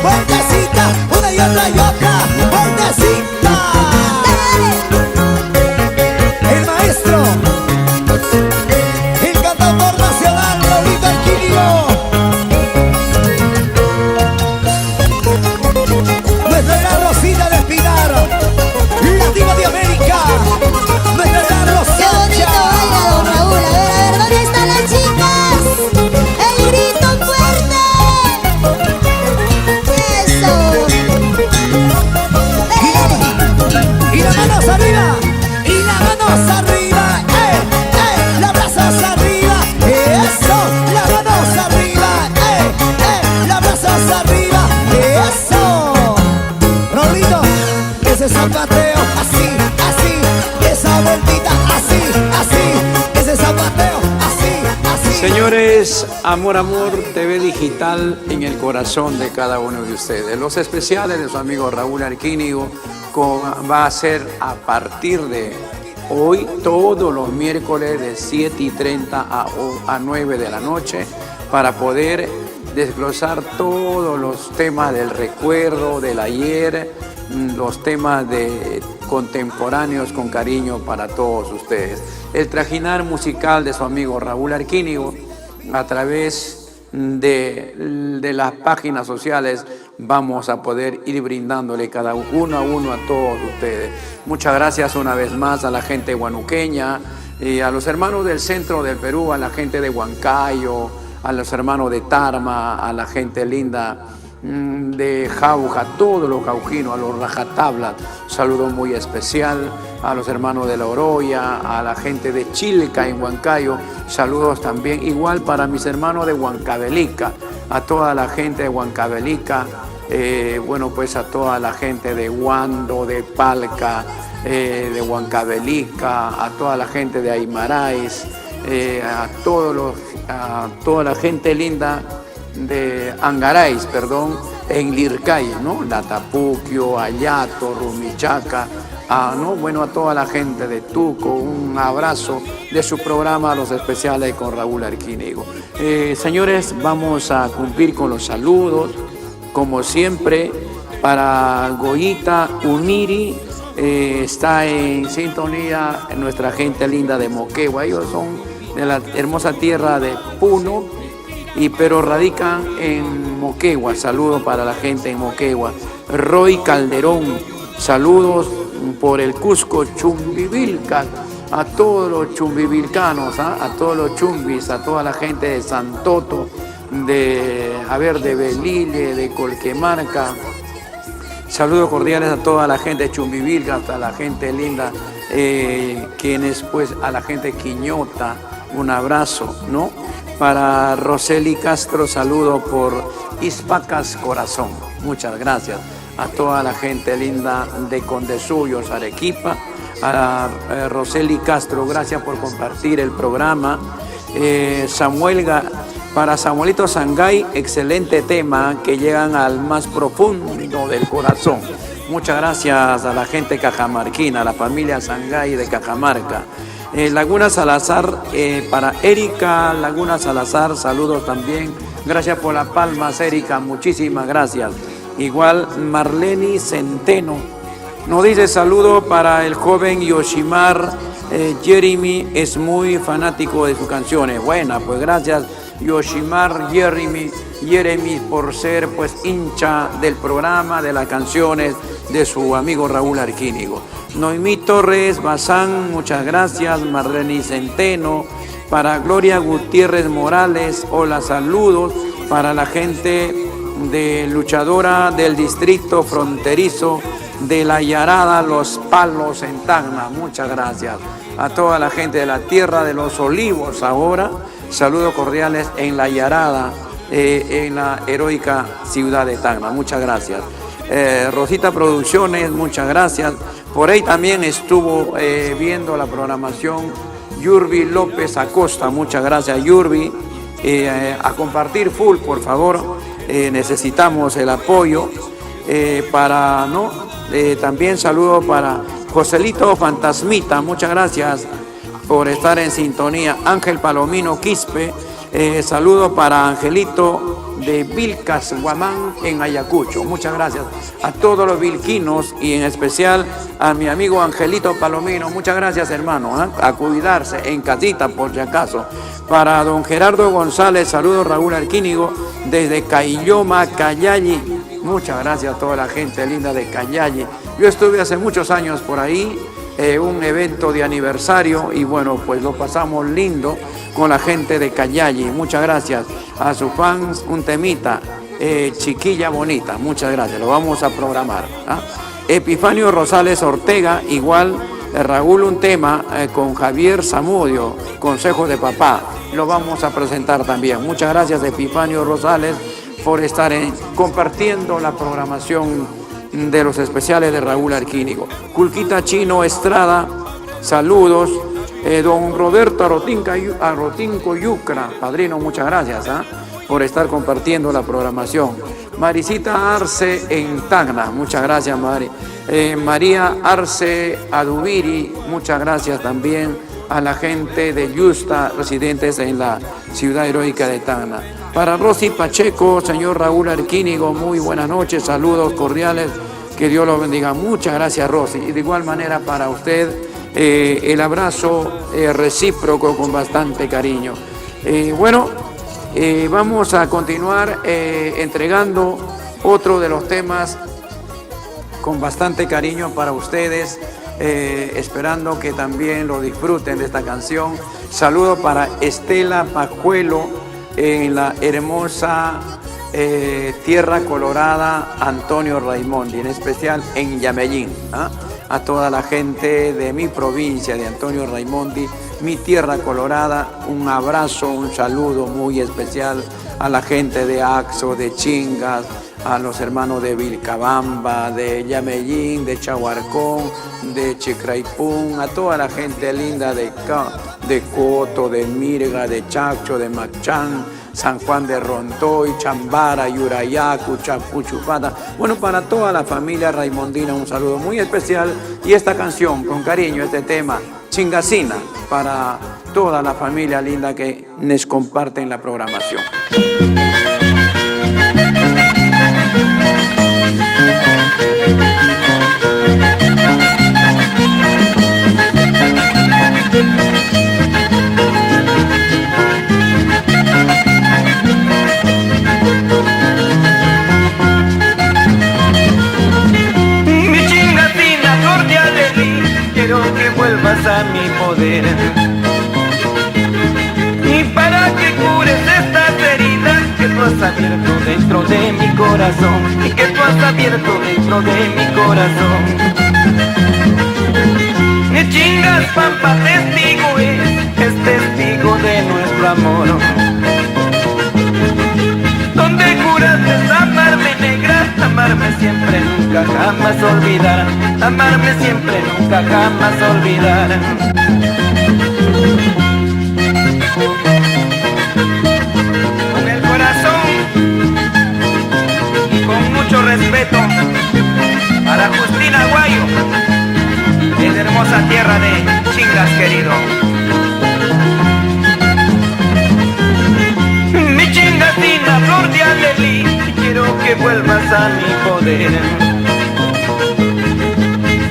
vueltecita, una y otra, vueltecita. El maestro, el cantautor nacional, Raulito Arquínigo. Nuestra gran Rosita de Espinar, la diva de América. Nuestra gran Qué bonito Rosita. baila don Raúl. A ver, ¿dónde están las chicas? ¡El grito fuerte! ¡Eso! Y las manos arriba, y las manos arriba, las brazos arriba, eso, las manos arriba, las brazos arriba, eso. Rolito, ese zapateo, así, así, esa vueltita, así, así, ese zapateo, así, así. Señores, Amor Amor TV Digital en el corazón de cada uno de ustedes. Los especiales de su amigo Raúl Arquínigo va a ser a partir de hoy, todos los miércoles de 7:30 a 9 de la noche, para poder desglosar todos los temas del recuerdo, del ayer, los temas de contemporáneos con cariño para todos ustedes. El trajinar musical de su amigo Raúl Arquínigo a través de las páginas sociales vamos a poder ir brindándole cada uno a uno a todos ustedes. Muchas gracias una vez más a la gente huanuqueña y a los hermanos del centro del Perú, a la gente de Huancayo, a los hermanos de Tarma, a la gente linda de Jauja, todos los jaujinos, a los rajatablas, saludo muy especial a los hermanos de La Oroya, a la gente de Chilca en Huancayo, saludos también igual para mis hermanos de Huancavelica, a toda la gente de Huancavelica, bueno pues a toda la gente de Huando, de Palca, de Huancavelica, a toda la gente de Aymaráis, a toda la gente linda de Angaráis, perdón, en Lircay, ¿no? Latapuquio, Ayato, Rumichaca, bueno, a toda la gente de Tuco, un abrazo de su programa Los Especiales con Raúl Arquínigo. Señores, vamos a cumplir con los saludos, como siempre, para Goyita Uniri, está en sintonía nuestra gente linda de Moquegua, ellos son de la hermosa tierra de Puno, pero radican en Moquegua. Saludos para la gente en Moquegua. Roy Calderón, saludos por el Cusco, Chumbivilca, a todos los chumbivilcanos, a todos los chumbis, a toda la gente de Santoto, de Belile, de Colquemarca. Saludos cordiales a toda la gente de Chumbivilca, hasta la gente linda, quienes pues a la gente Quiñota, un abrazo, ¿no? Para Roseli Castro, saludo por Ispacas Corazón. Muchas gracias a toda la gente linda de Condesuyos, Arequipa. A Roseli Castro, gracias por compartir el programa. Para Samuelito Sangay, excelente tema que llegan al más profundo del corazón. Muchas gracias a la gente cajamarquina, a la familia Sangay de Cajamarca. Laguna Salazar, para Erika Laguna Salazar, saludos también. Gracias por las palmas, Erika, muchísimas gracias. Igual Marleni Centeno nos dice saludo para el joven Yoshimar. Jeremy es muy fanático de sus canciones. Buena, pues gracias Yoshimar Jeremy, por ser pues hincha del programa, de las canciones de su amigo Raúl Arquínigo. Noemí Torres Bazán, muchas gracias. Marleni Centeno, para Gloria Gutiérrez Morales, hola, saludos para la gente de luchadora del distrito fronterizo de La Yarada, Los Palos en Tacna, muchas gracias. A toda la gente de la Tierra de los Olivos ahora, saludos cordiales en La Yarada, en la heroica ciudad de Tacna, muchas gracias. Rosita Producciones, muchas gracias. Por ahí también estuvo viendo la programación Yurbi López Acosta, muchas gracias Yurbi. A compartir full, por favor, necesitamos el apoyo. También saludo para Joselito Fantasmita, muchas gracias por estar en sintonía. Ángel Palomino Quispe, Saludo para Angelito de Vilcas, Guamán, en Ayacucho. Muchas gracias a todos los vilquinos y en especial a mi amigo Angelito Palomino. Muchas gracias, hermano, a cuidarse en casita por si acaso. Para don Gerardo González, saludos Raúl Arquínigo desde Caylloma, Cayalli. Muchas gracias a toda la gente linda de Cayalli. Yo estuve hace muchos años por ahí, un evento de aniversario y bueno, pues lo pasamos lindo con la gente de Cayalli. Muchas gracias a sus fans, un temita, Chiquilla Bonita. Muchas gracias, lo vamos a programar. Epifanio Rosales Ortega, igual Raúl, un tema con Javier Zamudio, Consejo de Papá. Lo vamos a presentar también. Muchas gracias Epifanio Rosales por estar compartiendo la programación de los especiales de Raúl Arquínigo. Culquita Chino Estrada, saludos. Don Roberto Arrotinco Yucra, padrino, muchas gracias por estar compartiendo la programación. Marisita Arce en Tacna, muchas gracias Mari. María Arce Adubiri, muchas gracias también a la gente de Yusta, residentes en la ciudad heroica de Tacna. Para Rosy Pacheco, señor Raúl Arquínigo, muy buenas noches, saludos cordiales, que Dios los bendiga. Muchas gracias Rosy. Y de igual manera para usted, el abrazo recíproco con bastante cariño. Vamos a continuar entregando otro de los temas con bastante cariño para ustedes, esperando que también lo disfruten de esta canción. Saludo para Estela Pajuelo en la hermosa Tierra Colorada, Antonio Raimondi, en especial en Yamellín. A toda la gente de mi provincia, de Antonio Raimondi, mi Tierra Colorada, un abrazo, un saludo muy especial a la gente de Axo, de Chingas, a los hermanos de Vilcabamba, de Yamellín, de Chahuarcón, de Chicraipún, a toda la gente linda de Coto, de Mirga, de Chacho, de Machán, San Juan de Rontoy, Chambara, Yurayacu, Chapuchupata. Bueno, para toda la familia raimondina un saludo muy especial y esta canción con cariño, este tema, Chingacina, para toda la familia linda que nos comparte en la programación. Quiero que vuelvas a mi poder y para que cures estas heridas que tú has abierto dentro de mi corazón y que tú has abierto dentro de mi corazón. Chingas Pampa testigo es testigo de nuestro amor, donde juraste amarme negra, amarme siempre, nunca jamás olvidar, amarme siempre, nunca jamás olvidar. Con el corazón y con mucho respeto para Justina Aguayo, en la hermosa tierra de Chingas, querido. Mi Chingacina, flor de alelí, quiero que vuelvas a mi poder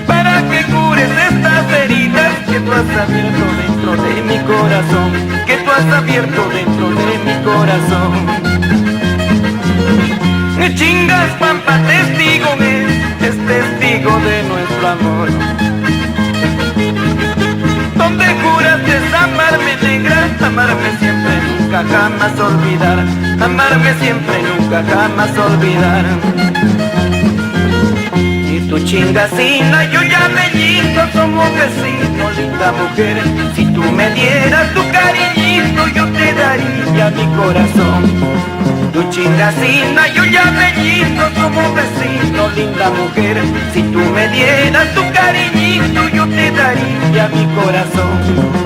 para que cures estas heridas que tú has abierto dentro de mi corazón, que tú has abierto dentro de mi corazón. Chingas Pampa testigo es testigo de nuestro amor, donde juraste amarme negra, amarme siempre, nunca jamás olvidar, amarme siempre, nunca jamás olvidar. Y tu Chingacina, yo Yamellito, somos vecinos, linda mujer. Si tú me dieras tu cariñito, yo te daría mi corazón. Tu Chingacina, yo Yamellito, somos vecinos, linda mujer. Si tú me dieras tu cariñito, yo te daría mi corazón.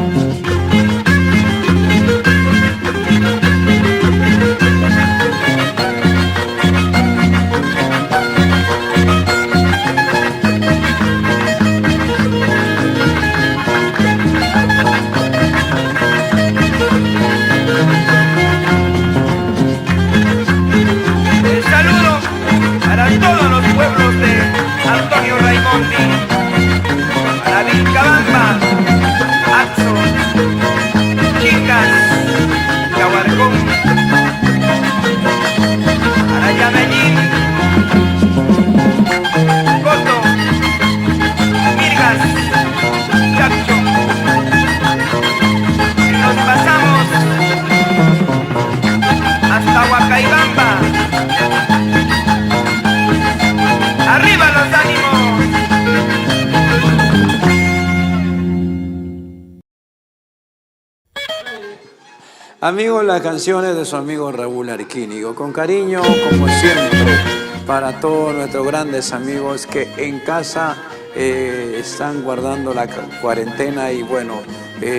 ¡Arriba los ánimos! Amigos, las canciones de su amigo Raúl Arquínigo, con cariño, como siempre, para todos nuestros grandes amigos que en casa están guardando la cuarentena y bueno,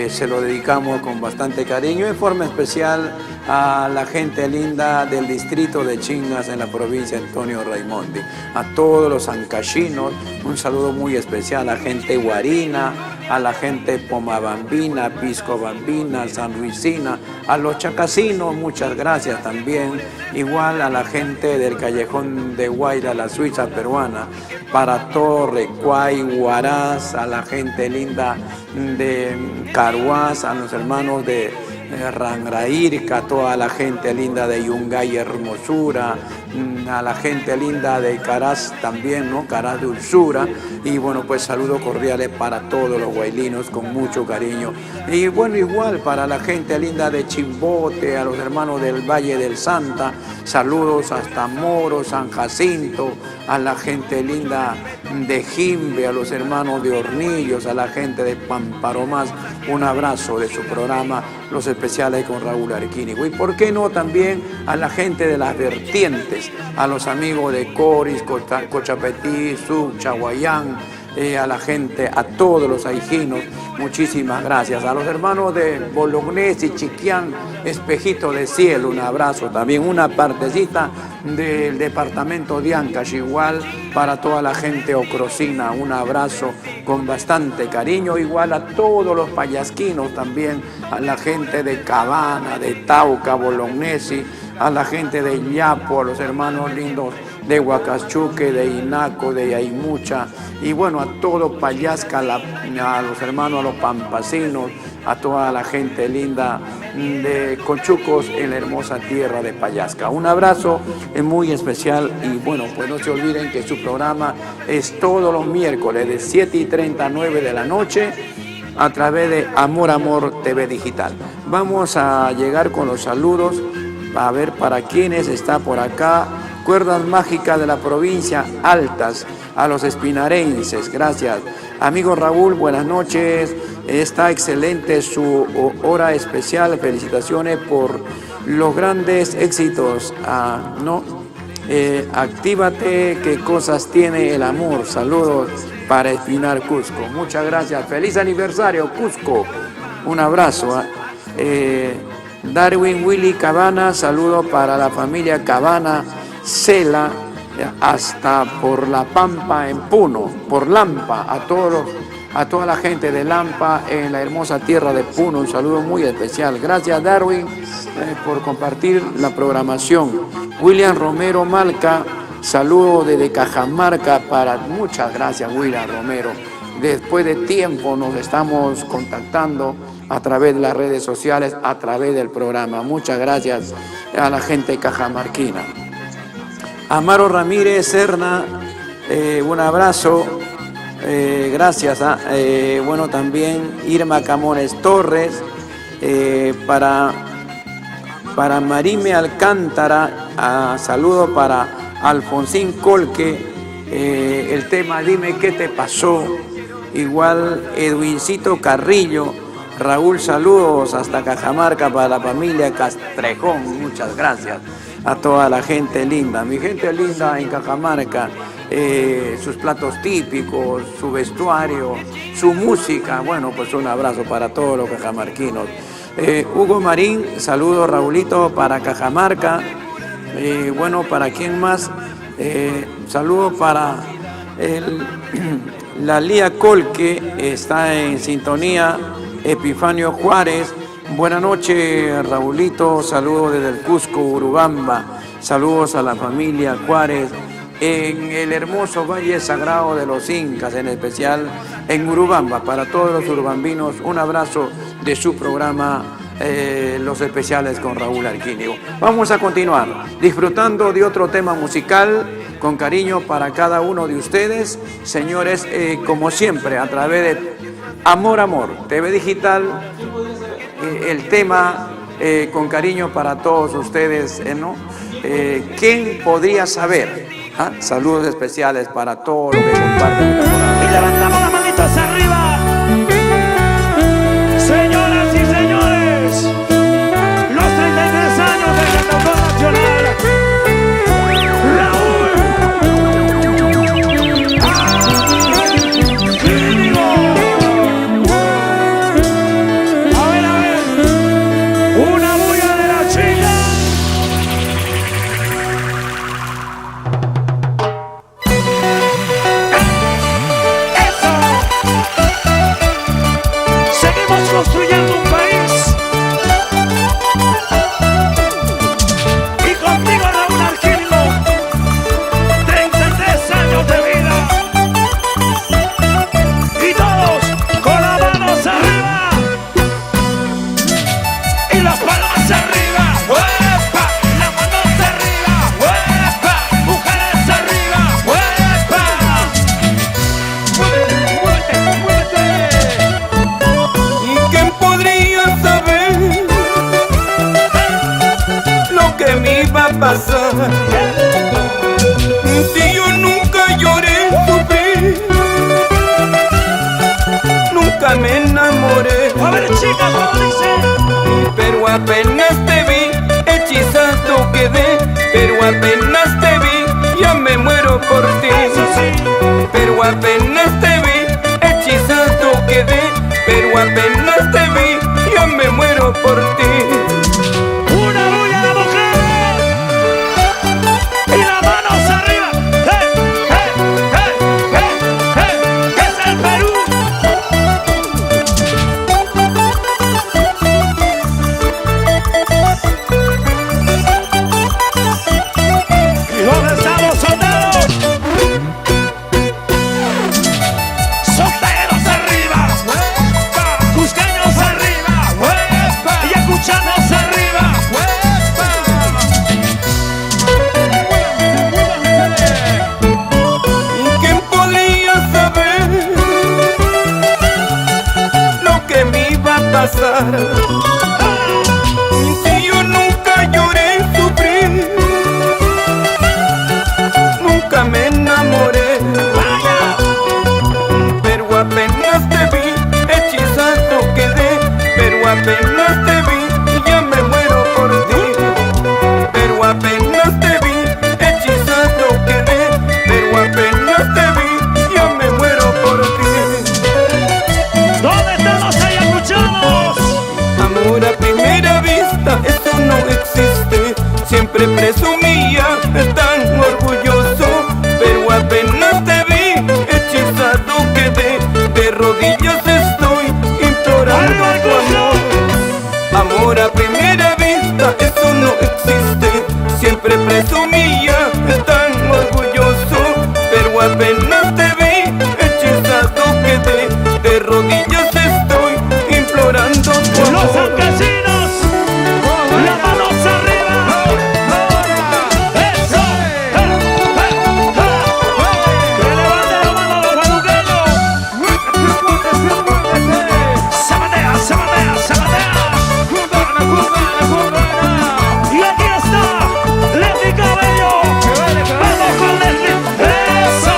se lo dedicamos con bastante cariño, en forma especial a la gente linda del distrito de Chingas en la provincia de Antonio Raimondi, a todos los ancachinos, un saludo muy especial a la gente guarina, a la gente pomabambina, piscobambina, sanluisina, a los chacasinos, muchas gracias también, igual a la gente del callejón de Guaira, la Suiza peruana, para Torre, Cuay, Huaraz, a la gente linda de Caruás, a los hermanos de Rangrairca, toda la gente linda de Yungay Hermosura, a la gente linda de Caraz también, ¿no? Caraz de Ulsura, y bueno, pues saludos cordiales para todos los guaylinos con mucho cariño. Y bueno, igual para la gente linda de Chimbote, a los hermanos del Valle del Santa, saludos hasta Moro, San Jacinto, a la gente linda de Jimbe, a los hermanos de Hornillos, a la gente de Pamparomás, un abrazo de su programa, Los Especiales con Raúl Arquínigo. Y por qué no también a la gente de las vertientes, a los amigos de Coris, Cochapetí, Suc, Chaguayán, a la gente, a todos los aijinos, muchísimas gracias. A los hermanos de Bolognesi, Chiquián, Espejito de Cielo, un abrazo también. Una partecita del departamento de Ancash, igual para toda la gente ocrocina, un abrazo con bastante cariño. Igual a todos los payasquinos también, a la gente de Cabana, de Tauca, Bolognesi, a la gente de Illapo, a los hermanos lindos de Huacachuque, de Inaco, de Aymucha, y bueno, a todo Payasca, a los hermanos, a los pampasinos, a toda la gente linda de Conchucos en la hermosa tierra de Payasca. Un abrazo muy especial y bueno, pues no se olviden que su programa es todos los miércoles de 7:30 a 9 de la noche a través de Amor Amor TV Digital. Vamos a llegar con los saludos, a ver para quienes está por acá. Cuerdas mágicas de la provincia Altas, a los espinarenses, gracias. Amigo Raúl, buenas noches, está excelente su hora especial, felicitaciones por los grandes éxitos, actívate, qué cosas tiene el amor, saludos para Espinar Cusco, muchas gracias, feliz aniversario Cusco, un abrazo. Darwin Willy Cabana, saludos para la familia Cabana, Cela, hasta por La Pampa en Puno, por Lampa, a toda la gente de Lampa en la hermosa tierra de Puno, un saludo muy especial. Gracias Darwin por compartir la programación. William Romero Malca, saludo desde Cajamarca muchas gracias William Romero. Después de tiempo nos estamos contactando a través de las redes sociales, a través del programa. Muchas gracias a la gente cajamarquina. Amaro Ramírez Serna, un abrazo, gracias. Bueno, también Irma Camones Torres, para Marime Alcántara, saludo para Alfonsín Colque, el tema Dime qué te pasó, igual Edwincito Carrillo, Raúl, saludos hasta Cajamarca para la familia Castrejón, muchas gracias. A toda la gente linda, mi gente linda en Cajamarca, sus platos típicos, su vestuario, su música, bueno, pues un abrazo para todos los cajamarquinos. Hugo Marín, saludos Raulito para Cajamarca, bueno, ¿para quién más? Saludos para la Lía Colque, está en sintonía, Epifanio Juárez. Buenas noches, Raulito, saludos desde el Cusco, Urubamba, saludos a la familia Juárez, en el hermoso Valle Sagrado de los Incas, en especial en Urubamba, para todos los urubambinos, un abrazo de su programa Los Especiales con Raúl Arquínigo. Vamos a continuar disfrutando de otro tema musical, con cariño para cada uno de ustedes, señores, como siempre, a través de Amor Amor TV Digital, el tema con cariño para todos ustedes, ¿no? ¿Quién podría saber? ¿Ah? Saludos especiales para todos los que comparten esta jornada. Y levantamos las manitos arriba. Señoras y señores, los 33 años del cantautor nacional, Raúl Quirino. A ver, una bulla de la chica. Seguimos construyendo un país. Y contigo, Raúl Arquino, 33 años de vida. Y todos con las manos arriba. Y las palmas arriba. ¡Uepa! Las manos arriba. ¡Uepa! Mujeres arriba. ¡Uepa! ¿Y quién podría saber lo que me iba a pasar? Si yo nunca lloré, sufrí, nunca me enamoré, A ver, chicas, ¿cómo dice? pero apenas te vi, hechizado quedé, pero apenas te vi, ya me muero por ti. Eso sí. Pero apenas te vi, hechizado quedé, pero apenas te vi, ya me muero por ti. Una bulla de mujeres. Y las manos arriba. ¡Hey, hey, hey, hey, hey! ¡Es el Perú! ¿Y dónde están los solteros? Solteros arriba. Cusqueños arriba. Y escuchanos arriba. ¿Y quién podría saber lo que me iba a pasar? Si yo nunca lloré, sufrí, nunca me enamoré, pero apenas te vi, hechizado quedé, pero apenas te vi, y ya me muero por ti. Pero apenas te vi, hechizado quedé, pero apenas te vi, ya me muero por ti. ¿Dónde están los ayacuchanos? Amor a primera vista, eso no existe. Siempre presumía, tan orgulloso, pero apenas te vi, hechizado quedé, de rodillas estoy implorando tu amor. Amor a primera vista, eso no existe. Siempre presumía, tan orgulloso, pero apenas te vi, hechizado quedé, de rodillas estoy implorando tu Los amor. campesinos, las manos arriba. Eso. Que levanten la mano los baluqueños. Zapatea, zapatea, zapatea. Y aquí está Leslie Cabello. Vamos con Leslie. Eso.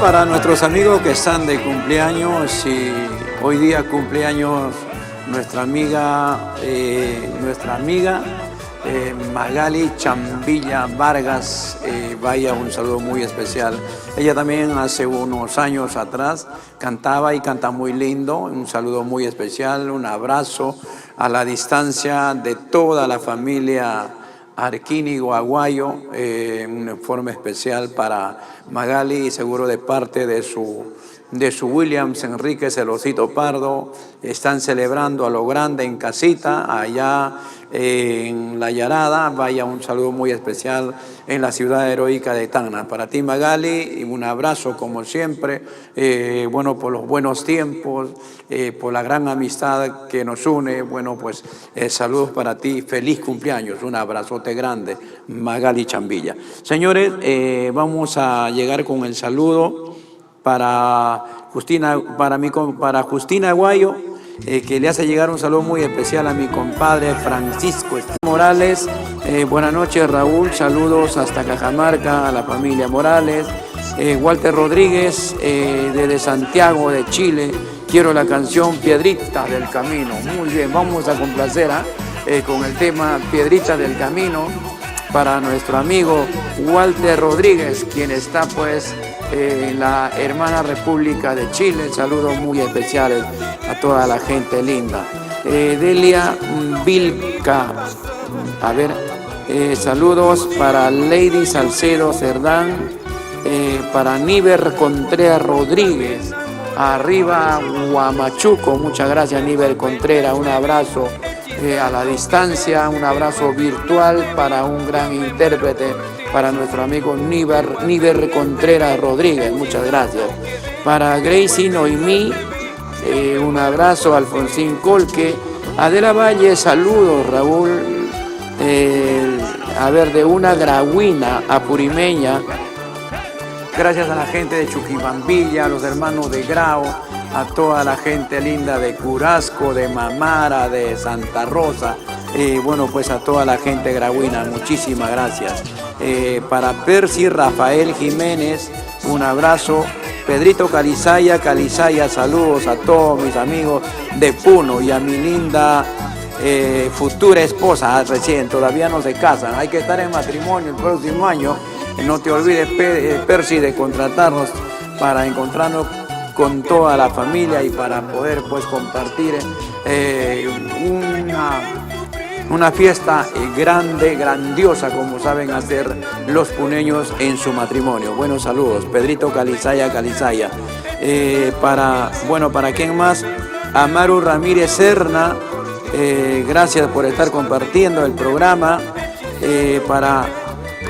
para nuestros amigos que están de cumpleaños, y hoy día cumpleaños nuestra amiga Magali Chambilla Vargas, vaya un saludo muy especial. Ella también hace unos años atrás cantaba y canta muy lindo, un saludo muy especial, un abrazo a la distancia de toda la familia Arquínigo Aguayo, un informe especial para Magali y seguro de parte de su Williams Enrique Celosito Pardo. Están celebrando a lo grande en casita, allá en La Yarada. Vaya un saludo muy especial en la ciudad heroica de Tacna. Para ti, Magali, y un abrazo como siempre, bueno, por los buenos tiempos, por la gran amistad que nos une. Bueno, pues saludos para ti, feliz cumpleaños, un abrazote grande, Magali Chambilla. Señores, vamos a llegar con el saludo para Justina Aguayo, que le hace llegar un saludo muy especial a mi compadre Francisco Morales. Buenas noches, Raúl, saludos hasta Cajamarca, a la familia Morales. Walter Rodríguez, desde Santiago de Chile, quiero la canción Piedrita del Camino. Muy bien, vamos a complacer con el tema Piedrita del Camino para nuestro amigo Walter Rodríguez, quien está pues en la hermana República de Chile. Saludos muy especiales a toda la gente linda. Delia Vilca, a ver, saludos para Lady Salcedo Cerdán, para Níber Contreras Rodríguez, arriba Huamachuco. Muchas gracias, Níber Contreras, un abrazo a la distancia, un abrazo virtual para un gran intérprete, para nuestro amigo Níber Contreras Rodríguez, muchas gracias. Para Gracie Noemí, un abrazo, Alfonsín Colque. Adela Valle, saludos, Raúl. A ver, de una grauina apurimeña. Gracias a la gente de Chuquibambilla, a los hermanos de Grau, a toda la gente linda de Curasco, de Mamara, de Santa Rosa. Bueno, pues a toda la gente grauina, muchísimas gracias. Para Percy Rafael Jiménez, un abrazo. Pedrito Calizaya, saludos a todos mis amigos de Puno y a mi linda futura esposa, recién, todavía no se casan, hay que estar en matrimonio el próximo año. No te olvides, Percy, de contratarnos para encontrarnos con toda la familia y para poder pues compartir una fiesta grande, grandiosa, como saben hacer los puneños en su matrimonio. Buenos saludos, Pedrito Calizaya. ¿Para quién más? Amaru Ramírez Serna, gracias por estar compartiendo el programa. Para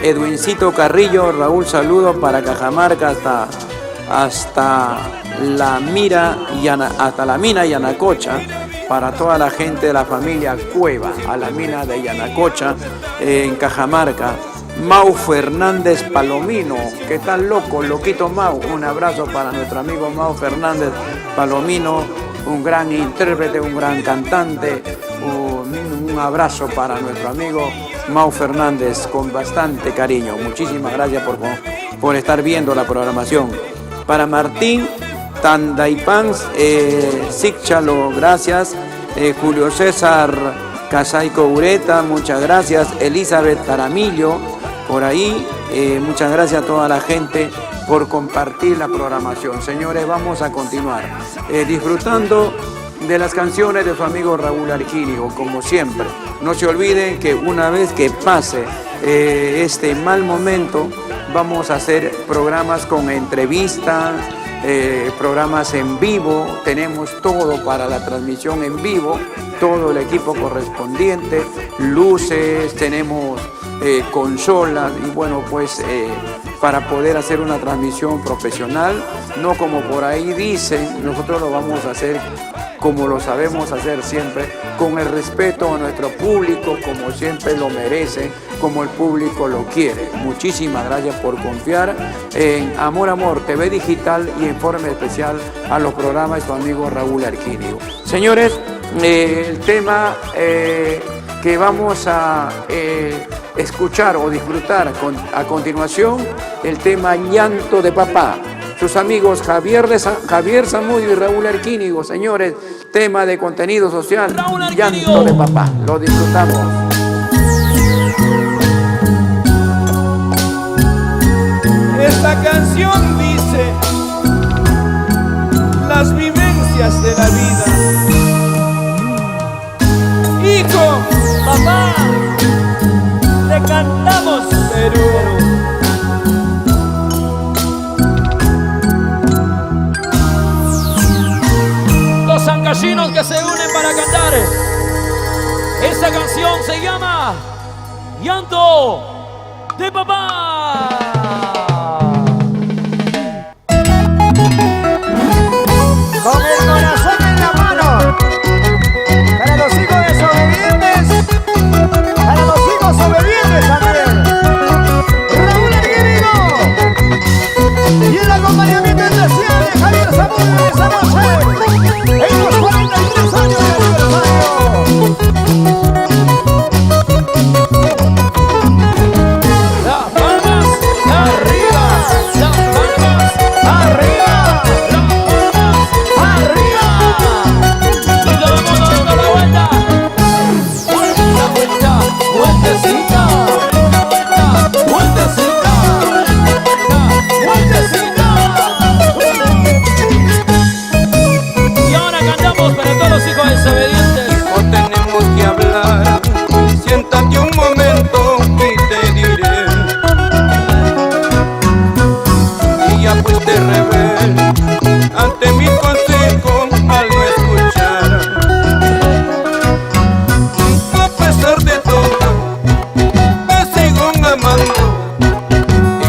Edwincito Carrillo, Raúl, saludos para Cajamarca hasta la mina y Anacocha. Para toda la gente de la familia Cueva, a la mina de Yanacocha, en Cajamarca. Mau Fernández Palomino, ¿qué tal, loquito Mau? Un abrazo para nuestro amigo Mau Fernández Palomino, un gran intérprete, un gran cantante. Un abrazo para nuestro amigo Mau Fernández, con bastante cariño. Muchísimas gracias por estar viendo la programación. Para Martín Tandaipans, Sicchalo, gracias. Julio César Casaico Ureta, muchas gracias. Elizabeth Taramillo, por ahí, muchas gracias a toda la gente por compartir la programación. Señores, vamos a continuar disfrutando de las canciones de su amigo Raúl Arquínigo, como siempre. No se olviden que una vez que pase este mal momento, vamos a hacer programas con entrevistas, programas en vivo. Tenemos todo para la transmisión en vivo, todo el equipo correspondiente, luces, tenemos consolas y bueno, pues para poder hacer una transmisión profesional, no como por ahí dicen. Nosotros lo vamos a hacer como lo sabemos hacer siempre, con el respeto a nuestro público, como siempre lo merece, como el público lo quiere. Muchísimas gracias por confiar en Amor TV Digital y en forma especial a los programas de su amigo Raúl Arquínigo. Señores, el tema que vamos a escuchar o disfrutar a continuación, el tema Llanto de Papá. sus amigos Javier Zamudio y Raúl Arquínigo. Señores, tema de contenido social, Llanto de Papá. Lo disfrutamos. Esta canción dice las vivencias de la vida. Hijo, Papá, te cantamos Perú. los sangallinos que se unen para cantar. Esa canción se llama Llanto de Papá. Con el corazón en la mano, para los hijos desobedientes, para los hijos obedientes también. Raúl Arquínigo y el acompañamiento especial de Javier Zamudio de esa noche en los 43 años de aniversario. Las palmas arriba, las palmas arriba, las palmas arriba. Y vamos dando la vuelta, vuelta, vueltecita, vueltecita, vueltecita. Y ahora cantamos para todos los hijos desobedientes. No tenemos que hablar, siéntate un momento y te diré. Y ya fuiste rebelde ante mi consejo al no escuchar. A pesar de todo, te sigo amando.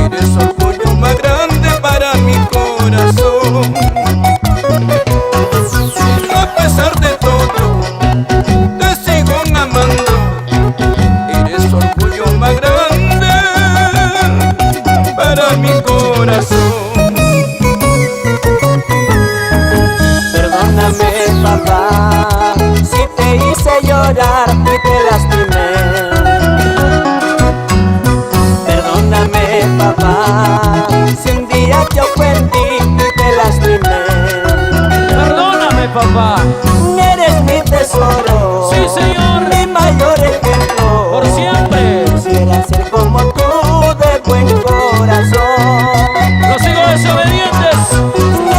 Eres orgullo más grande para mi corazón. A pesar de todo, te sigo amando. Eres orgullo más grande para mi corazón. Perdóname, papá, si te hice llorar y te lastimé. Perdóname, papá, si un día te ofendí y te lastimé. Perdóname, papá. Eres mi tesoro, Sí, señor. mi mayor ejemplo. Por siempre. Quisiera ser como tú, de buen corazón. Los hijos desobedientes.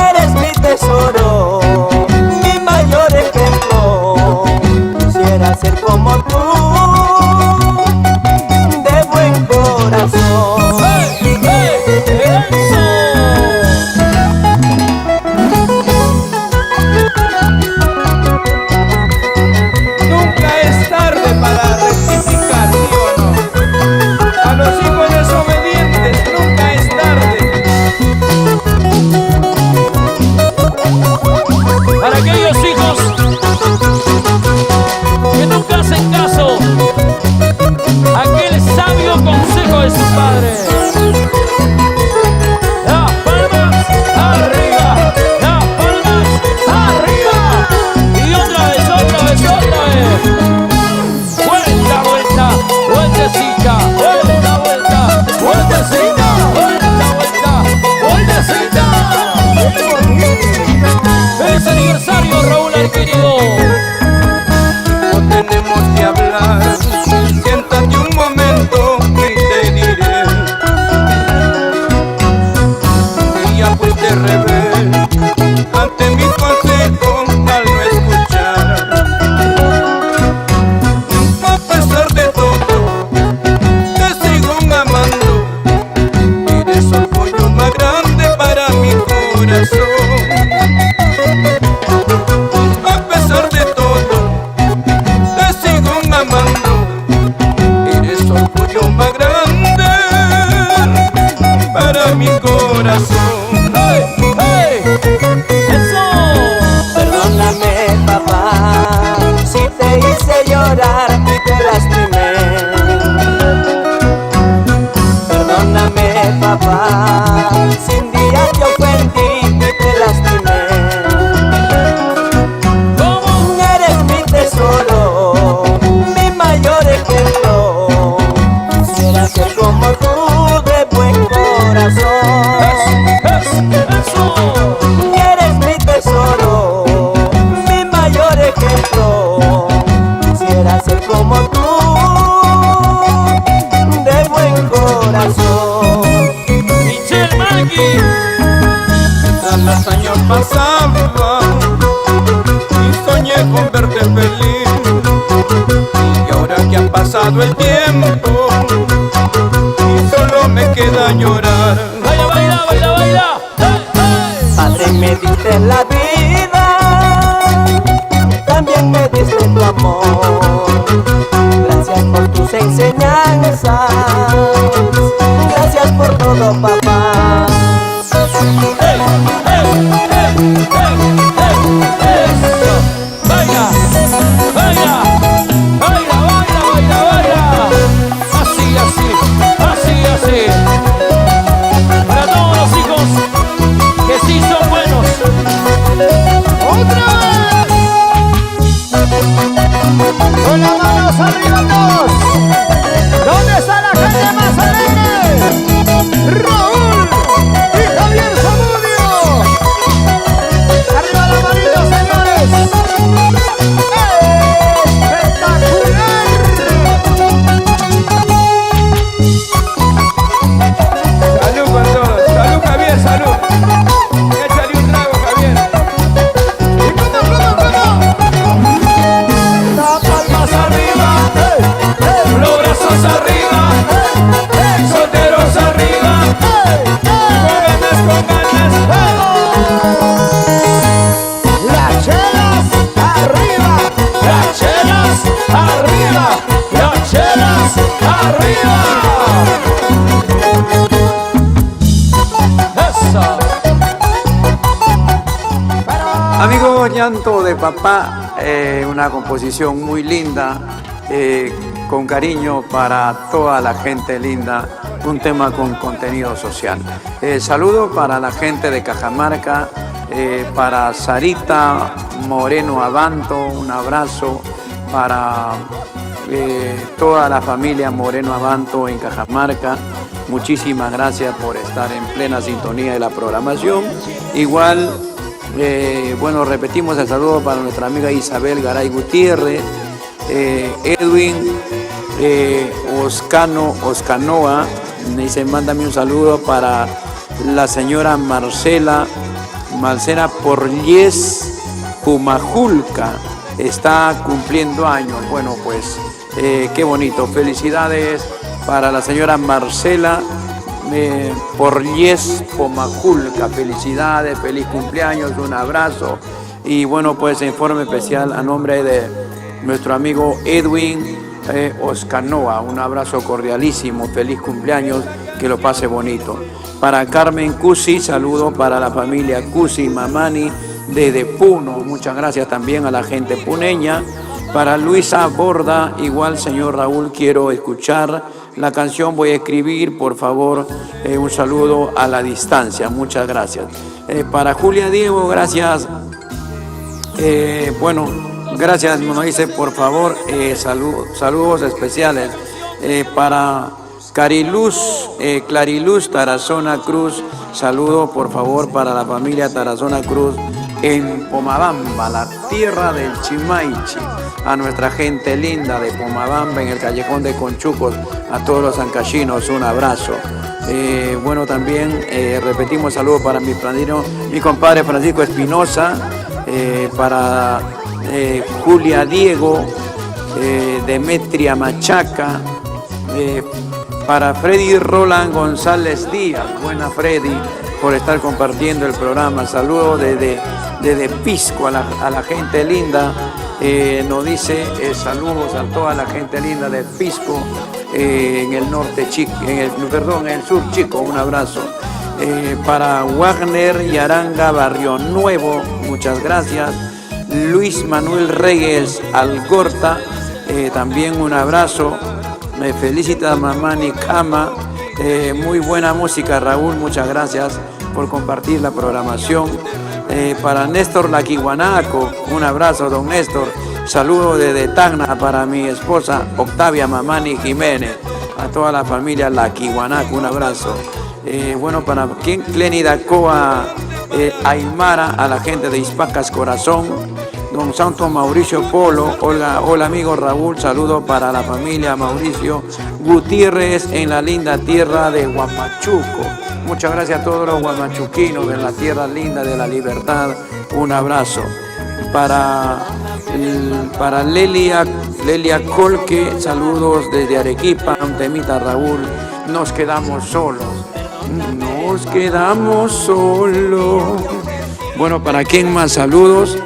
Eres mi tesoro, mi mayor ejemplo. Quisiera ser como tú, de buen corazón. ¡Hey, hey! ¡Eso! Nunca es tarde para rectificar, ¿sí o no? A los hijos desobedientes nunca es tarde. Para aquellos hijos que nunca hacen caso a aquel sabio consejo de su padre. Las palmas arriba, las palmas arriba. Y otra vez, otra vez, otra vez. Vuelta, vuelta, vueltecita, vuelta, vuelta, vueltecita, vuelta, vuelta, vueltecita. ¡Feliz aniversario, Raúl Arquínigo! No tenemos que hablar, siéntate un momento y te diré. Y ya fuiste rebelde ante mi consejo al no escuchar. A pesar de todo, te sigo amando. Eres orgullo más grande para mi corazón. A pesar de todo, te sigo amando. Eres orgullo más grande para mi corazón. ¡Hey, hey! ¡Eso! Perdóname, papá, si te hice llorar y te lastimé. Perdóname, papá, si un día te ofendí y te lastimé. ¿Cómo? Eres mi tesoro, mi mayor ejemplo. Quisiera ser como tú, de buen corazón. ¡Es! ¡Eso! Eres mi tesoro, mi mayor ejemplo. Quisiera ser como tú, de buen corazón. Michelle Maggi. Mientras los años pasaban y soñé con verte feliz, y ahora que ha pasado el tiempo y solo me queda llorar. Baila, baila, baila, baila. ¡Hey, hey! Padre, me diste la vida, también me diste tu amor. Gracias por tus enseñanzas, gracias por todo, papá. ¡Hey, hey, hey, hey, hey! ¡Eso! ¡Baila! ¡Baila! ¡Baila, baila, baila, baila! Así, así, así, así. Para todos los hijos que sí son buenos. ¡Otra vez! Con las manos arriba todos. ¿Dónde está la gente más alegre? Raúl y Javier Zamudio. Arriba la manita, señores. ¡Espectacular! Salud con todos, salud Javier, salud. Échale un trago, Javier. ¿Y cómo? Las palmas arriba. Los brazos arriba. Solteros arriba. Con ganas. Las chelas arriba. Las chelas arriba. Las chelas arriba. Eso. Amigo Llanto de Papá, una composición muy linda, con cariño para toda la gente linda, un tema con contenido social. Saludo para la gente de Cajamarca, para Sarita Moreno Abanto, un abrazo para toda la familia Moreno Abanto en Cajamarca. Muchísimas gracias por estar en plena sintonía de la programación. Igual, bueno, repetimos el saludo para nuestra amiga Isabel Garay Gutiérrez, Edwin Oscanoa, me dice, mándame un saludo para la señora Marcela Porlies Pumajulca, está cumpliendo años. Bueno, pues qué bonito, felicidades para la señora Marcela Porlies Pumajulca, felicidades, feliz cumpleaños, un abrazo. Y bueno, pues en forma especial a nombre de nuestro amigo Edwin Oscanoa, un abrazo cordialísimo, feliz cumpleaños, que lo pase bonito. Para Carmen Cusi, saludo para la familia Cusi Mamani de Puno, muchas gracias también a la gente puneña. Para Luisa Borda, igual señor Raúl, quiero escuchar la canción, voy a escribir, por favor, un saludo a la distancia, muchas gracias. Para Julia Diego, gracias. Bueno, gracias, nos dice, por favor, saludos especiales para Clariluz Tarazona Cruz, saludo por favor para la familia Tarazona Cruz en Pomabamba, la tierra del Chimaichi, a nuestra gente linda de Pomabamba en el callejón de Conchucos, a todos los ancachinos, un abrazo. Bueno, también repetimos saludos para mi compadre Francisco Espinosa, para Julia Diego, Demetria Machaca, para Freddy Roland González Díaz, buena Freddy, por estar compartiendo el programa. Saludos desde Pisco a la gente linda, nos dice saludos a toda la gente linda de Pisco, en el norte chico, en el sur chico, un abrazo. Para Wagner y Aranga Barrio Nuevo, muchas gracias. Luis Manuel Reyes Algorta, también un abrazo. Me felicita Mamani Kama, muy buena música Raúl, muchas gracias por compartir la programación. Para Néstor Laquihuanaco, un abrazo don Néstor, saludo desde Tacna para mi esposa Octavia Mamani Jiménez, a toda la familia Laquihuanaco, un abrazo. Bueno, para quien Clénida Coa Aymara, a la gente de Hispacas Corazón, don Santo Mauricio Polo, hola amigo Raúl, saludo para la familia Mauricio Gutiérrez en la linda tierra de Huamachuco. Muchas gracias a todos los huamachuquinos de la tierra linda de la libertad, un abrazo. Para Lelia Colque, saludos desde Arequipa, un temita Raúl, nos quedamos solos. Nos quedamos solos. Bueno, ¿para quién más? Saludos.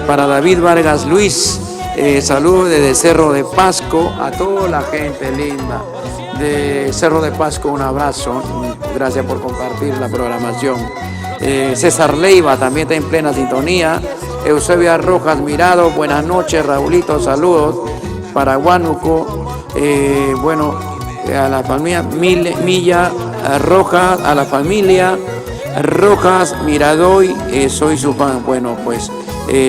Para David Vargas Luis, saludos desde Cerro de Pasco a toda la gente linda de Cerro de Pasco, un abrazo. Gracias por compartir la programación. César Leiva también está en plena sintonía. Eusebia Rojas Mirado, buenas noches, Raulito, saludos. Para Huánuco, bueno, a la familia Milla Rojas, a la familia Rojas Miradoy, soy su fan. Bueno, pues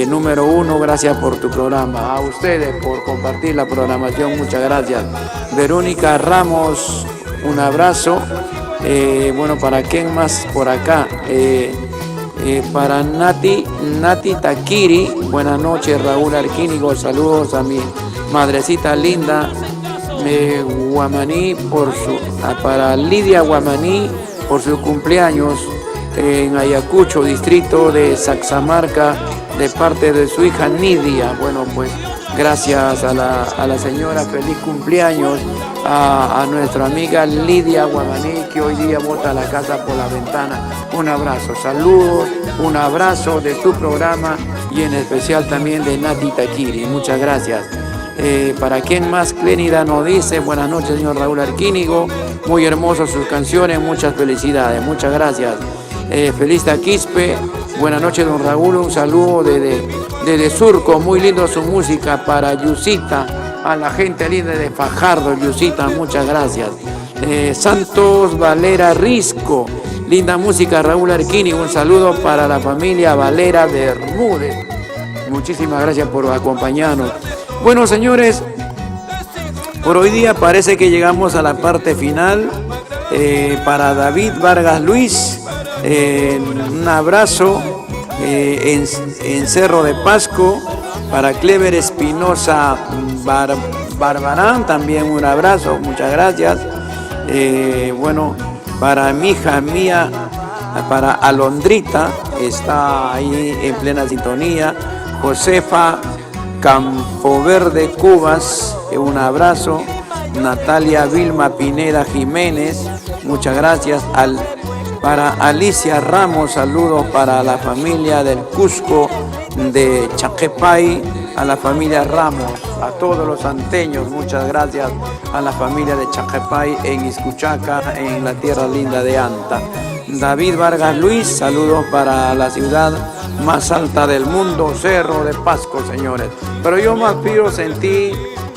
número uno, gracias por tu programa. A ustedes por compartir la programación, muchas gracias. Verónica Ramos, un abrazo. Bueno, ¿para quién más por acá? Para Nati Takiri, buenas noches, Raúl Arquínigo, saludos a mi madrecita linda. Guamaní para Lidia Guamaní por su cumpleaños en Ayacucho, distrito de Saxamarca, de parte de su hija Nidia. Bueno, pues gracias a la señora, feliz cumpleaños a nuestra amiga Lidia Guamaní, que hoy día bota la casa por la ventana. Un abrazo, saludos, un abrazo de tu programa y en especial también de Nati Takiri. Muchas gracias. Para quien más, Clénida nos dice, buenas noches, señor Raúl Arquínigo, muy hermosas sus canciones, muchas felicidades, muchas gracias. Feliz Taquispe, buenas noches, don Raúl, un saludo desde Surco, muy lindo su música para Yusita, a la gente linda de Fajardo, Yusita, muchas gracias. Santos Valera Risco, linda música, Raúl Arquínigo, un saludo para la familia Valera Bermúdez, muchísimas gracias por acompañarnos. Bueno, señores, por hoy día parece que llegamos a la parte final. Para David Vargas Luis, un abrazo en Cerro de Pasco. Para Clever Espinosa Barbarán, también un abrazo, muchas gracias. Bueno, para mi hija mía, para Alondrita, está ahí en plena sintonía. Josefa Campo Verde Cubas, un abrazo. Natalia Vilma Pineda Jiménez, muchas gracias. Para Alicia Ramos, saludos para la familia del Cusco de Chaquepay, a la familia Ramos, a todos los anteños, muchas gracias a la familia de Chaquepay en Iscuchaca, en la tierra linda de Anta. David Vargas Luis, saludos para la ciudad más alta del mundo, Cerro de Pasco, señores. Pero yo más pido sentí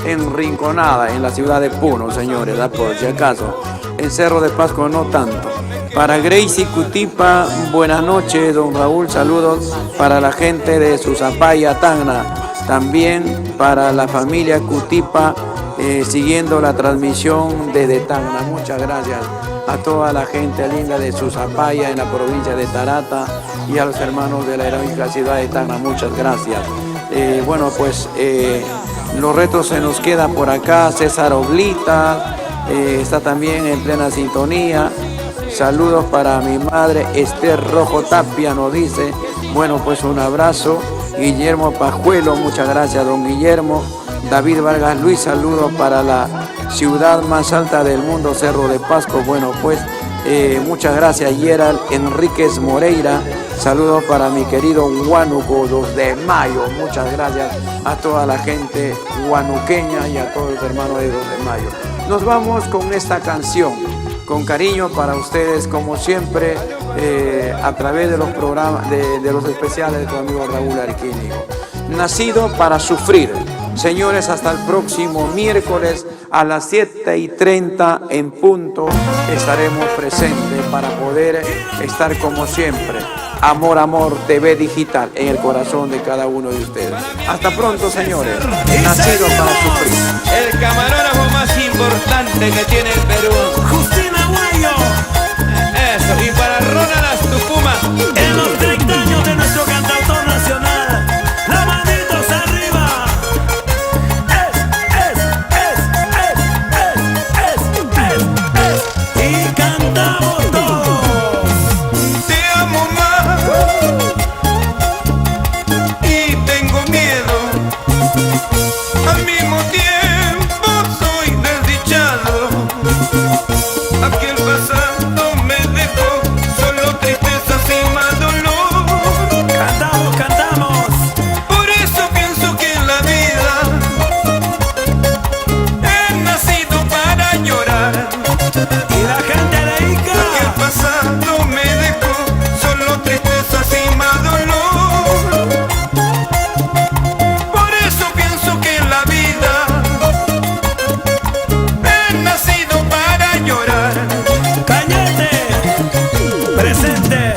en Rinconada, en la ciudad de Puno, señores, por si acaso. En Cerro de Pasco no tanto. Para Gracie Cutipa, buenas noches, don Raúl, saludos para la gente de Susapaya, Tacna. También para la familia Cutipa, siguiendo la transmisión desde Tacna. Muchas gracias a toda la gente linda de Susapaya en la provincia de Tarata y a los hermanos de la heroica ciudad de Tacna. Muchas gracias. Bueno, pues los retos se nos quedan por acá. César Oblita está también en plena sintonía. Saludos para mi madre Esther Rojo Tapia, nos dice. Bueno, pues un abrazo. Guillermo Pajuelo, muchas gracias, don Guillermo. David Vargas Luis, saludos para la ciudad más alta del mundo, Cerro de Pasco. Bueno, pues muchas gracias. Gerald Enríquez Moreira, saludos para mi querido Huánuco 2 de Mayo. Muchas gracias a toda la gente huanuqueña y a todos los hermanos de 2 de Mayo. Nos vamos con esta canción, con cariño para ustedes, como siempre, a través de los programas, de los especiales de tu amigo Raúl Arquínigo. Nacido para sufrir. Señores, hasta el próximo miércoles a las 7:30 en punto estaremos presentes para poder estar como siempre. Amor, Amor TV Digital en el corazón de cada uno de ustedes. Hasta pronto, señores. Nacido para sufrir. El camarógrafo más importante que tiene el Perú. Justina Guayo. presente.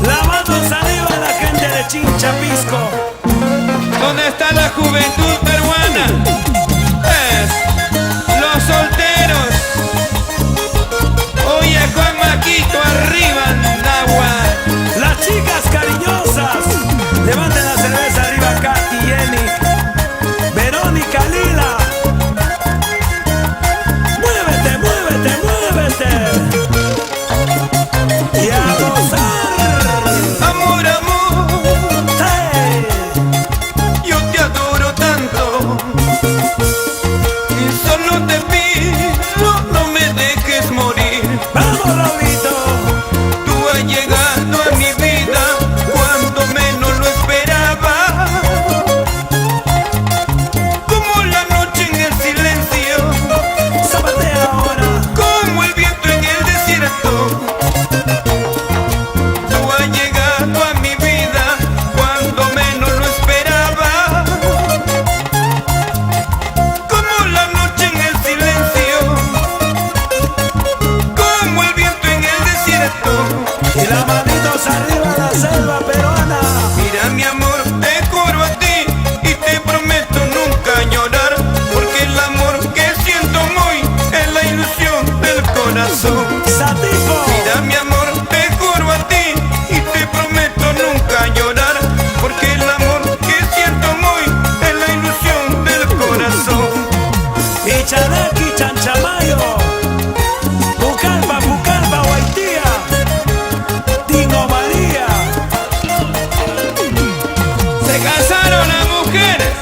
La manos arriba a la gente de Chinchapisco. ¿Dónde está la juventud peruana? Los solteros. Oye, Juan Maquito, arriba, Nahua. Las chicas cariñosas. Levanten la cerveza arriba, Katy, Jenny, Verónica, Lila. Muévete, muévete, muévete. Y a gozar. Amor, amor, ¡Hey! yo te adoro tanto. Y solo te pido, no me dejes morir. ¡Vamos, Raulito! Tú has llegado a mi vida cuando menos lo esperaba. Como la noche en el silencio, ¡Zapatea ahora! como el viento en el desierto. Tú has llegado a mi vida cuando menos lo esperaba. Como la noche en el silencio, como el viento en el desierto. Y las manitos arriba a la selva peruana. Mira mi amor, te juro a ti y te prometo nunca llorar, porque el amor que siento muy es la ilusión del corazón. ¡Satipo! Mira mi amor, te juro a ti y te prometo nunca llorar, porque el amor que siento muy es la ilusión del corazón. Y Chanaki, Chanchamayo. Pucallpa, Pucallpa, Guaitía. Tingo María. Se casaron las mujeres,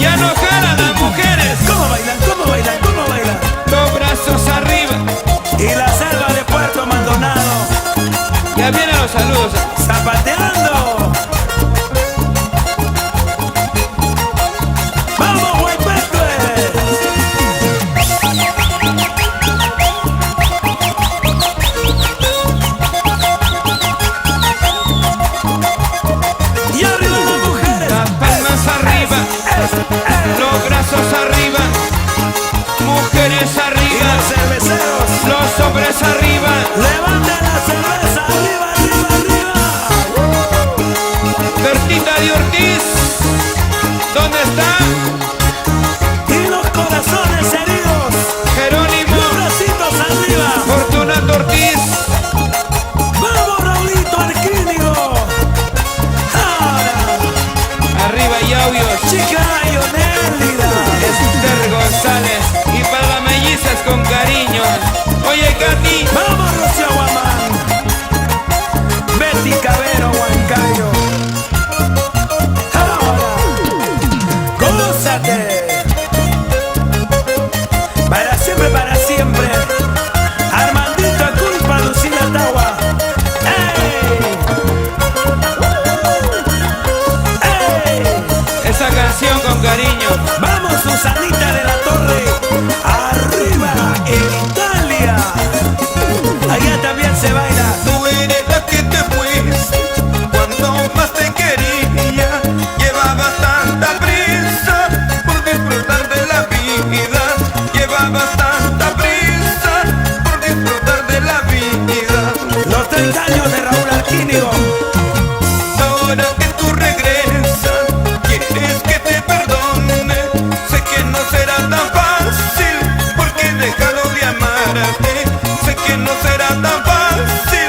ya no jalan las mujeres. ¿Cómo bailan? ¿Cómo bailan? ¿Cómo bailan? Los brazos arriba, Y la selva de Puerto Maldonado. ya vienen los saludos. ¡Zapateando! ¡Vamos, Huaypetue! Y arriba las mujeres. Las palmas arriba, los brazos arriba, mujeres Y arriba, los cerveceros. los hombres arriba. ¡Levanten la cerveza! ¡Arriba, arriba, arriba! Bertita de Ortiz, ¿dónde está? Y los corazones heridos. Jerónimo, Los bracitos arriba. Fortunato Ortiz, ¡Vamos, Raulito Arquínigo! ¡Ahora! arriba Yaubios, ¡Chicayo, Nélida! Esther González y para las mellizas con cariño. Oye, Katy, ¡Vamos, Rocío Guamán! Betty Cabero, Huancayo. ¡Ahora! ¡Gózate! Para siempre, para siempre. Armandito Culpa, Lucila Tawa. ¡Ey! ¡Ey! esa canción con cariño. ¡Vamos, Susanita de la Torre! ¡Arriba, en Italia! Allá también se baila. Tú eres la que te fuiste cuando más te quería. Llevabas tanta prisa por disfrutar de la vida. Llevabas tanta prisa por disfrutar de la vida. Los 30 años de Raúl Arquínigo. Ahora que tú regresas, quieres que te perdone. Sé que no será tan fácil porque he dejado de amarte. Sé que no será tan fácil